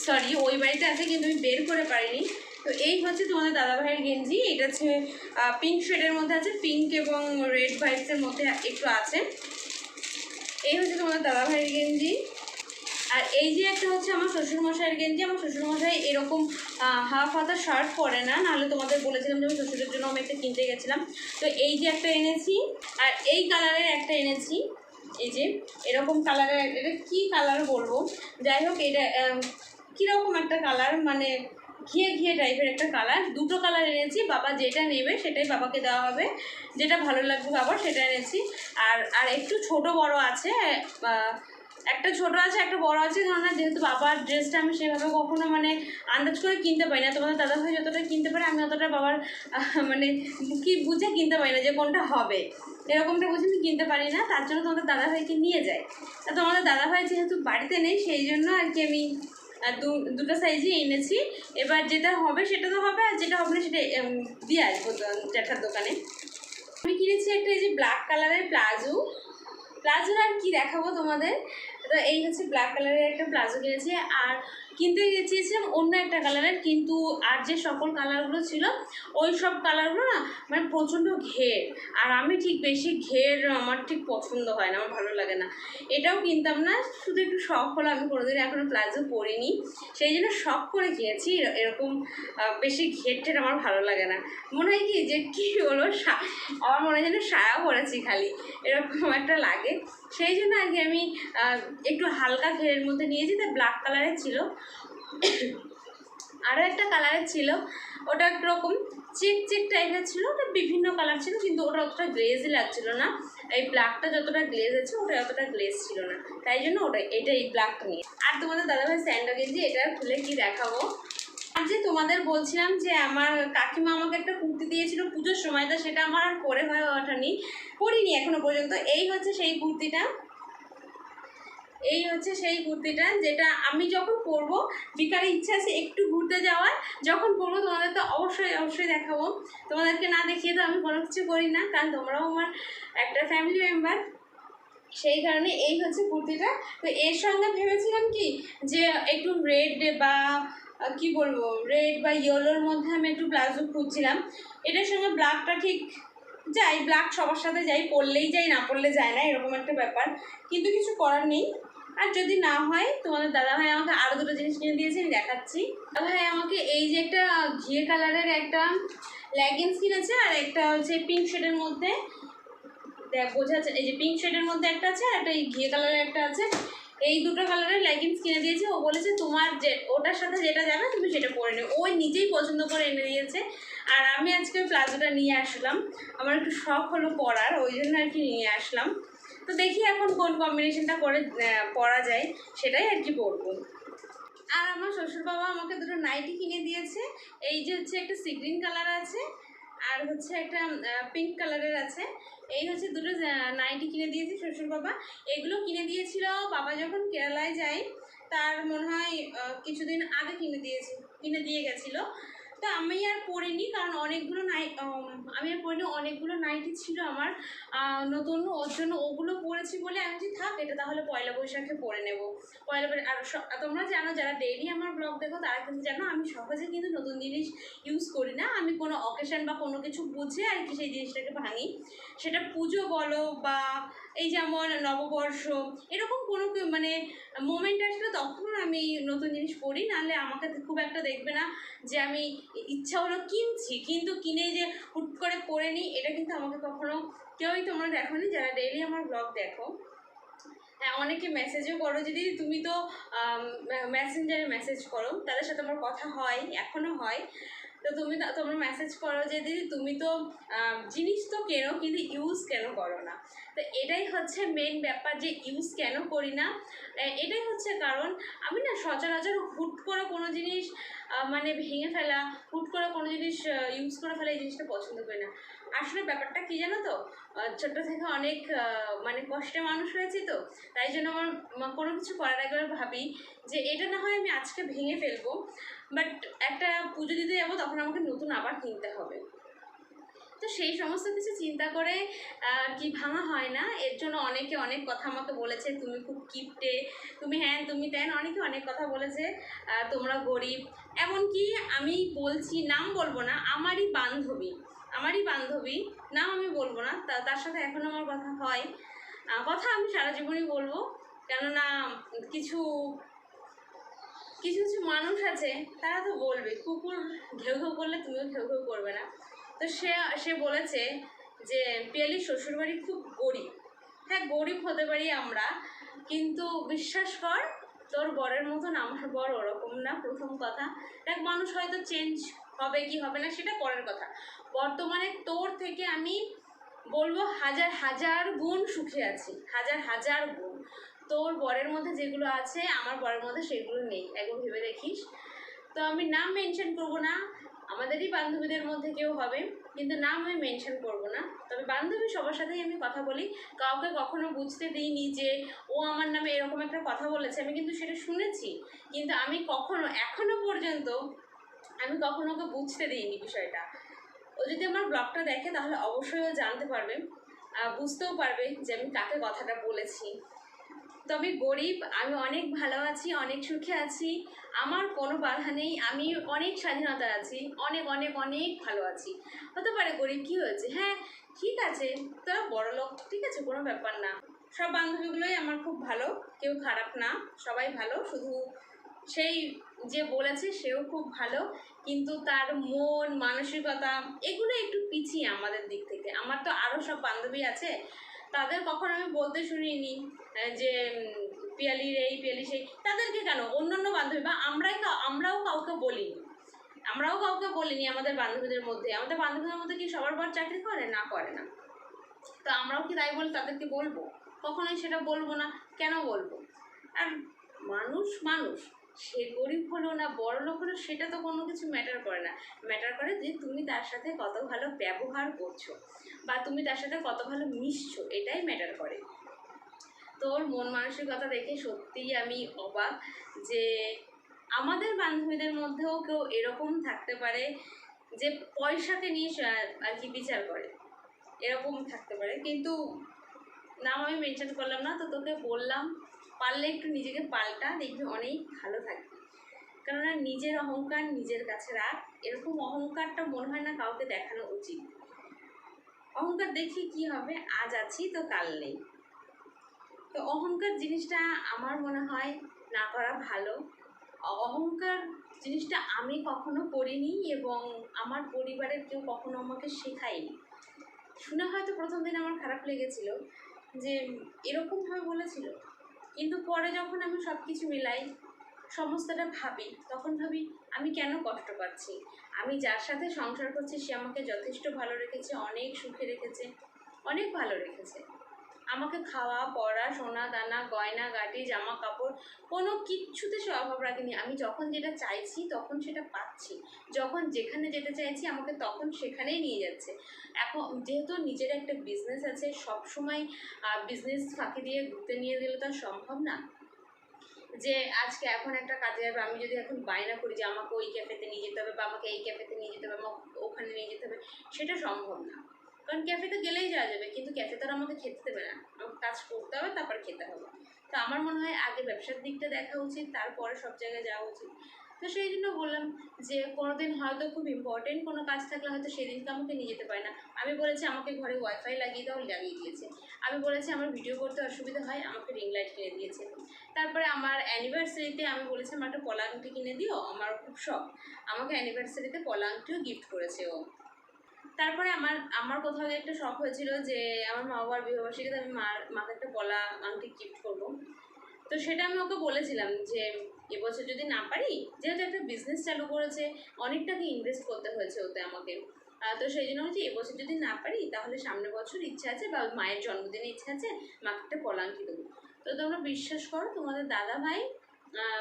Speaker 4: সরি, ওই বাড়িতে আছে কিন্তু আমি বের করে পারিনি। তো এই হচ্ছে তোমাদের দাদাভাইয়ের গেঞ্জি, এটা হচ্ছে পিঙ্ক শেডের মধ্যে আছে, পিঙ্ক এবং রেড ভাইবসের মধ্যে একটু আছে। এই হচ্ছে তোমাদের দাদাভাইয়ের গেঞ্জি। আর এই যে একটা হচ্ছে আমার শ্বশুরমশাইয়ের গেঞ্জি, আমার শ্বশুরমশাই এরকম হাফ হাতা শার্ট পরে না, নাহলে তোমাদের বলেছিলাম যে আমি শ্বশুরের জন্য আমি একটা কিনতে গেছিলাম। তো এই যে একটা এনেছি, আর এই কালারের একটা এনেছি, এই যে এরকম কালারের, এটা কী কালার বলবো, যাই হোক এটা কীরকম একটা কালার, মানে ঘিয়ে টাইপের একটা কালার। দুটো কালার এনেছি, বাবা যেটা নেবে সেটাই বাবাকে দেওয়া হবে, যেটা ভালো লাগবে বাবার সেটা এনেছি। আর একটু ছোট বড় আছে, একটা ছোট আছে একটা বড় আছে, কারণ যেহেতু বাবার ড্রেসটা আমি সেভাবে কখনো মানে আন্দাজ করে কিনতে পারি না, তোমাদের দাদাভাই যতটা কিনতে পারে আমি অতটা বাবার মানে কি বুঝে কিনতে পারি না যে কোনটা হবে, এরকমটা বুঝে আমি কিনতে পারি না, তার জন্য তোমাদের দাদাভাইকে নিয়ে যায়। তা তোমাদের দাদাভাই যেহেতু বাড়িতে নেই সেই জন্য আর কি আমি আর দুটো সাইজই এনেছি। এবার যেটা হবে সেটা তো হবে, আর যেটা হবে না সেটা দিয়ে আসবো জ্যাঠার দোকানে। আমি কিনেছি একটা এই যে ব্ল্যাক কালারের প্লাজোর আর কি দেখাবো তোমাদের। তো এই হচ্ছে ব্ল্যাক কালারের একটা প্লাজো কিনেছি, আর কিনতে গেছিলাম অন্য একটা কালারের, কিন্তু আর যে সকল কালারগুলো ছিল ওই সব কালারগুলো না মানে প্রচণ্ড ঘের, আর আমি ঠিক বেশি ঘের আমার ঠিক পছন্দ হয় না, আমার ভালো লাগে না। এটাও কিনতাম না, শুধু একটু শখ হলো, আমি কোনোদিন এখনও প্লাজো পরিনি, সেই জন্য শখ করে কিনেছি। এরকম বেশি ঘের টের আমার ভালো লাগে না, মনে হয় কি যে কী হলো আমার মনে হয় যেন সায়া পরেছি খালি, এরকম একটা লাগে। সেই জন্য আর কি আমি একটু হালকা ঘেরের মধ্যে নিয়েছি। তাই ব্ল্যাক কালারের ছিল, আরও একটা কালারের ছিল, ওটা একরকম চেক চেক টাইপের ছিল, ওটা বিভিন্ন কালার ছিল, কিন্তু ওটা অতটা গ্লেজই লাগছিল না। এই ব্ল্যাকটা যতটা গ্লেজ আছে ওটা অতটা গ্লেজ ছিল না, তাই জন্য এটা এই ব্ল্যাকটা নিয়ে। আর তোমাদের দাদাভাই স্যান্ডো গেঞ্জি, এটা খুলে কি দেখাবো। আর যে তোমাদের বলছিলাম যে আমার কাকিমা আমাকে একটা কুর্তি দিয়েছিল পুজোর সময়, তো সেটা আমার আর পরে হয়ে ওঠেনি, পরিনি এখনো পর্যন্ত। এই হচ্ছে সেই কুর্তিটা, যেটা আমি যখন পরবো, বিকালে ইচ্ছা আছে একটু ঘুরতে যাওয়ার, যখন পরবো তোমাদের তো অবশ্যই দেখাবো। তোমাদেরকে না দেখিয়ে তো আমি কোনো কিছু করি না, কারণ তোমরাও আমার একটা ফ্যামিলি মেম্বার, সেই কারণে এই হচ্ছে কুর্তিটা। তো এর সঙ্গে ভেবেছিলাম কি যে একটু রেড বা কি বলবো, রেড বা ইয়েলোর মধ্যে আমি একটু প্লাজো খুঁজছিলাম। এটার সঙ্গে ব্ল্যাকটা ঠিক যাই, ব্ল্যাক সবার সাথে যাই, পরলেই যাই, না পরলে যায় না, এরকম একটা ব্যাপার, কিন্তু কিছু করার নেই। আর যদি না হয়, তোমাদের দাদাভাই আমাকে আরও দুটো জিনিস কিনে দিয়েছে, আমি দেখাচ্ছি। দাদাভাই আমাকে এই যে একটা ঘিয়ে কালারের একটা লেগিংস কিনেছে, আর একটা হচ্ছে পিঙ্ক শেডের মধ্যে, দেখ বোঝা যাচ্ছে, এই যে পিঙ্ক শেডের মধ্যে একটা আছে, আর একটা এই ঘিয়ে কালারের একটা আছে। এই দুটো কালারের লেগিংস কিনে দিয়েছে। ও বলেছে তোমার যে ওটার সাথে যেটা যাবে তুমি সেটা পরে নেবে, ও নিজেই পছন্দ করে এনে দিয়েছে। আর আমি আজকে প্লাজোটা নিয়ে আসলাম, আমার একটু শখ হলো পরার, ওই জন্য আর কি নিয়ে আসলাম। তো দেখি এখন কোন কম্বিনেশনটা করে পরা যায়, সেটাই আর কি পরবো। আর আমার শ্বশুর বাবা আমাকে দুটো নাইটি কিনে দিয়েছে। এই যে হচ্ছে একটা সি গ্রিন কালার আছে, আর হচ্ছে একটা পিঙ্ক কালারের আছে। এই হচ্ছে দুটো নাইটি কিনে দিয়েছে শ্বশুর বাবা। এগুলো কিনে দিয়েছিল বাবা যখন কেরালায় যায়, তার মনে হয় কিছুদিন আগে কিনে দিয়ে গেছিলো। তো আমি আর পরিনি, কারণ অনেকগুলো নাইটি ছিল আমার নতুন, ওর জন্য ওগুলো পরেছি বলে আমি যে থাক, এটা তাহলে পয়লা বৈশাখে পরে নেব। আর তোমরা জানো, যারা ডেইলি আমার ব্লগ দেখো তারা কিন্তু জানো আমি সহজে কিন্তু নতুন জিনিস ইউজ করি না। আমি কোনো অকেশন বা কোনো কিছু বুঝে আর কি সেই জিনিসটাকে ভাঙি, সেটা পুজো বলো বা এই যেমন নববর্ষ, এরকম কোনো মানে মোমেন্ট আসলে তখন আমি নতুন জিনিস পড়ি, নাহলে আমাকে খুব একটা দেখবে না যে আমি ইচ্ছা হলো কিনছি, কিন্তু কিনে যে হুট করে পরে নিই, এটা কিন্তু আমাকে কখনো কেউই তোমরা দেখো নি যারা ডেইলি আমার ব্লগ দেখো। হ্যাঁ, অনেকে মেসেজও করো, যদি তুমি তো মেসেঞ্জারে মেসেজ করো, তাদের সাথে আমার কথা হয়, এখনও হয়। তো তোমরা মেসেজ করো যে দিদি তুমি তো জিনিস তো কেনো, কিন্তু ইউজ কেন করো না। তো এটাই হচ্ছে মেন ব্যাপার, যে ইউজ কেন করি না, এটাই হচ্ছে কারণ। আমি না সচরাচর হুট করে কোনো জিনিস মানে ভেঙে ফেলা, হুট করে কোনো জিনিস ইউজ করে ফেলা, এই জিনিসটা পছন্দ করি না। আসলে ব্যাপারটা কী জানো তো, ছোট্ট থেকে অনেক মানে কষ্টে মানুষ হয়েছি, তো তাই জন্য আমার কোনো কিছু করার আগে ভাবি যে এটা না হয় আমি আজকে ভেঙে ফেলবো, বাট একটা পুজো দিতে যাবো তখন আমাকে নতুন আবার কিনতে হবে। তো সেই সমস্ত কিছু চিন্তা করে কি ভাঙা হয় না। এর জন্য অনেকে অনেক কথা আমাকে বলেছে, তুমি খুব কিপটে, তুমি হ্যান তুমি তেন, অনেকে অনেক কথা বলেছে, তোমরা গরিব। এমনকি আমি বলছি, নাম বলবো না, আমারই বান্ধবী, নাম আমি বলবো না, তার সাথে এখনও আমার কথা হয়, কথা আমি সারা জীবনই বলবো। কেননা কিছু মানুষ আছে, তারা তো বলবে, কুকুর ঘেউ ঘেউ করলে তুমিও ঘেউ ঘেউ করবে না। তো সে বলেছে যে পিয়ালির শ্বশুরবাড়ি খুব গরিব। হ্যাঁ, গরিব হতে পারি আমরা, কিন্তু বিশ্বাস কর তোর বরের মতন আমার বর ওরকম না। প্রথম কথা, দেখ মানুষ হয়তো চেঞ্জ হবে কি হবে না সেটা পরের কথা, বর্তমানে তোর থেকে আমি বলবো হাজার গুণ সুখে আছি, হাজার গুণ। তোর বরের মধ্যে যেগুলো আছে আমার বরের মধ্যে সেগুলো নেই, একবার ভেবে দেখিস। তো আমি নাম মেনশন করবো না,
Speaker 1: আমাদেরই বান্ধবীদের মধ্যে কেউ হবে, কিন্তু নাম আমি মেনশন করব না। তবে বান্ধবী সবার সাথেই আমি কথা বলি, কাউকে কখনো বুঝতে দিইনি যে ও আমার নামে এরকম একটা কথা বলেছে। আমি কিন্তু সেটা শুনেছি, কিন্তু আমি কখনো এখনো পর্যন্ত আমি কখনো ওকে বুঝতে দিইনি বিষয়টা। ও যদি আমার ব্লগটা দেখে তাহলে অবশ্যই ও জানতে পারবে, বুঝতেও পারবে যে আমি কাকে কথাটা বলেছি। তো আমি গরিব, আমি অনেক ভালো আছি, অনেক সুখে আছি, আমার কোনো বাধা নেই, আমি অনেক স্বাধীনতা আছি, অনেক অনেক অনেক ভালো আছি। হতে পারে গরিব, কী হয়েছে, হ্যাঁ ঠিক আছে, তোরা বড়লোক, ঠিক আছে, কোনো ব্যাপার না। সব বান্ধবীগুলোই আমার খুব ভালো, কেউ খারাপ না, সবাই ভালো। শুধু সেই যে বলেছে সেও খুব ভালো, কিন্তু তার মন মানসিকতা এগুলো একটু পিছিয়ে আমাদের দিক থেকে। আমার তো আরও সব বান্ধবী আছে, তাদের কখনো আমি বলতে শুনিনি যে পিয়ালির এই পিয়ালি সেই। তাদেরকে কেন, অন্যান্য বান্ধবী বা আমরাও কাউকে বলিনি, আমাদের বান্ধবীদের মধ্যে। আমাদের বান্ধবীদের মধ্যে কি সবার বর চাকরি করে? না, করে না। তো আমরাও কি তাই বলে তাদেরকে বলবো? কখনোই সেটা বলবো না। কেন বলবো? আর মানুষ মানুষ, সে গরিব হলো না বড়লোক হলো সেটা তো কোনো কিছু ম্যাটার করে না। ম্যাটার করে যে তুমি তার সাথে কত ভালো ব্যবহার করছো বা তুমি তার সাথে কত ভালো মিশছো, এটাই ম্যাটার করে। তোর মন মানসিকতা দেখে সত্যিই আমি অবাক যে আমাদের বান্ধবীদের মধ্যেও কেউ এরকম থাকতে পারে যে পয়সাকে নিয়ে আর কি বিচার করে, এরকম থাকতে পারে। কিন্তু নাম আমি মেনশন করলাম না, তো তোকে বললাম পারলে একটু নিজেকে পাল্টা, দেখবি অনেক ভালো থাকবি। কেননা নিজের অহংকার নিজের কাছে রাখ। এরকম অহংকারটা মনে হয় না কাউকে দেখানো উচিত। অহংকার দেখি কি হবে, আজ আছি তো কাল নেই। তো অহংকার জিনিসটা আমার মনে হয় না করা ভালো। অহংকার জিনিসটা আমি কখনো করিনি এবং আমার পরিবারের কেউ কখনো আমাকে শেখায়নি। শুনে হয়তো প্রথম দিন আমার খারাপ লেগেছিল যে এরকমভাবে বলেছিল, কিন্তু পরে যখন আমি সব কিছু মিলাই, সমস্তটা ভাবি, তখন ভাবি আমি কেন কষ্ট পাচ্ছি। আমি যার সাথে সংসার করছি সে আমাকে যথেষ্ট ভালো রেখেছে, অনেক সুখে রেখেছে, অনেক ভালো রেখেছে। আমাকে খাওয়া পড়া সোনা দানা গয়না গাটি জামা কাপড় কোনো কিচ্ছুতে সে অভাব রাখেনি। আমি যখন যেটা চাইছি তখন সেটা পাচ্ছি, যখন যেখানে যেতে চাইছি আমাকে তখন সেখানেই নিয়ে যাচ্ছে। এখন যেহেতু নিজের একটা বিজনেস আছে, সব সময় বিজনেস ফাঁকি দিয়ে ঘুরতে নিয়ে গেলে তো আর সম্ভব না যে আজকে এখন একটা কাজে যাবে, আমি যদি এখন বায়না করি যে আমাকে ওই ক্যাফেতে নিয়ে যেতে হবে বা আমাকে এই ক্যাফেতে নিয়ে যেতে হবে, আমাকে ওখানে নিয়ে যেতে হবে, সেটা সম্ভব না। কারণ ক্যাফেতে গেলেই যাওয়া যাবে, কিন্তু ক্যাফে তো আর আমাকে খেতে দেবে না, আমাকে কাজ করতে হবে, তারপর খেতে হবে। তো আমার মনে হয় আগে ব্যবসার দিকটা দেখা উচিত, তারপরে সব জায়গায় যাওয়া উচিত। তো সেই জন্য বললাম যে কোনো দিন হয়তো খুব ইম্পর্টেন্ট কোনো কাজ থাকলে হয়তো সেদিনকে আমাকে নিয়ে যেতে পারে না। আমি বলেছি আমাকে ঘরে ওয়াইফাই লাগিয়ে দাও, লাগিয়ে দিয়েছে। আমি বলেছি আমার ভিডিও করতে অসুবিধা হয়, আমাকে রিং লাইট কিনে দিয়েছে। তারপরে আমার অ্যানিভার্সারিতে আমি বলেছি আমার একটা পলা আংটি কিনে দিও, আমার খুব শখ, আমাকে অ্যানিভার্সারিতে পলা আংটিও গিফট করেছে ও। তারপরে আমার কোথাও গিয়ে একটা শখ হয়েছিল যে আমার মা বাবার বিবাহবার্ষিকীতে আমি মাকে একটা পলা আংটি গিফট করবো। তো সেটা আমি ওকে বলেছিলাম যে এবছর যদি না পারি, যেহেতু একটা বিজনেস চালু করেছে, অনেক টাকা ইনভেস্ট করতে হয়েছে ওতে আমাকে, তো সেই জন্য হচ্ছে এবছর যদি না পারি তাহলে সামনের বছর ইচ্ছা আছে বা মায়ের জন্মদিনে ইচ্ছা আছে মাকে একটা পলা আংটি দেবো। তো তোমরা বিশ্বাস করো, তোমাদের দাদা ভাই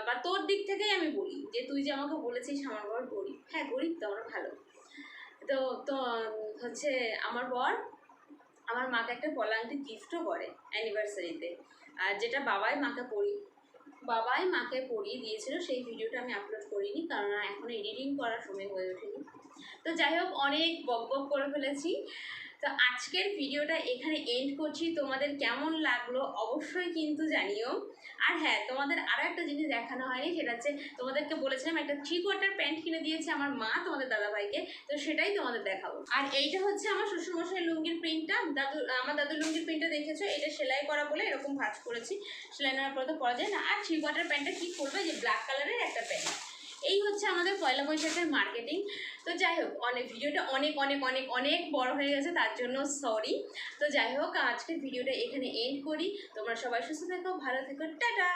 Speaker 1: বা তোর দিক থেকেই আমি বলি যে তুই যে আমাকে বলেছিস আমার বর গরিব, হ্যাঁ গরিব তো, আমরা ভালো। তো তো হচ্ছে আমার বর আমার মাকে একটা পলা আংটি গিফটও করে অ্যানিভার্সারিতে, আর যেটা বাবাই মাকে পরিয়ে দিয়েছিল। সেই ভিডিওটা আমি আপলোড করিনি কারণ এখন এডিটিং করার সময় হয়ে ওঠেনি। তো যাই হোক, অনেক বক করে ফেলেছি। তো আজকের ভিডিওটা এখানে এন্ড করছি। তোমাদের কেমন লাগলো অবশ্যই কিন্তু জানিও। আর হ্যাঁ, তোমাদের আরও একটা জিনিস দেখানো হয়নি, সেটা হচ্ছে তোমাদেরকে বলেছিলাম একটা 3/4 প্যান্ট কিনে দিয়েছে আমার মা তোমাদের দাদাভাইকে, তো সেটাই তোমাদের দেখাবো। আর এইটা হচ্ছে আমার শ্বশুরমশাই লুঙ্গির প্রিন্টটা, আমার দাদুর লুঙ্গির প্রিন্টটা দেখেছো, এটা সেলাই করা বলে এরকম ভাঁজ করেছি, সেলাই নেওয়ার পরে তো পরা যায় না। আর 3/4 প্যান্টটা কী করবে, যে ব্ল্যাক কালারের একটা প্যান্ট। এই হচ্ছে আমাদের পয়লা বৈশাখের মার্কেটিং। তো যাই হোক, ভিডিওটা অনেক বড় হয়ে গেছে, তার জন্য সরি। তো যাই হোক, আজকের ভিডিওটা এখানে এন্ড করি। তোমরা সবাই সুস্থ থেকো, ভালো থেকো, টাটা।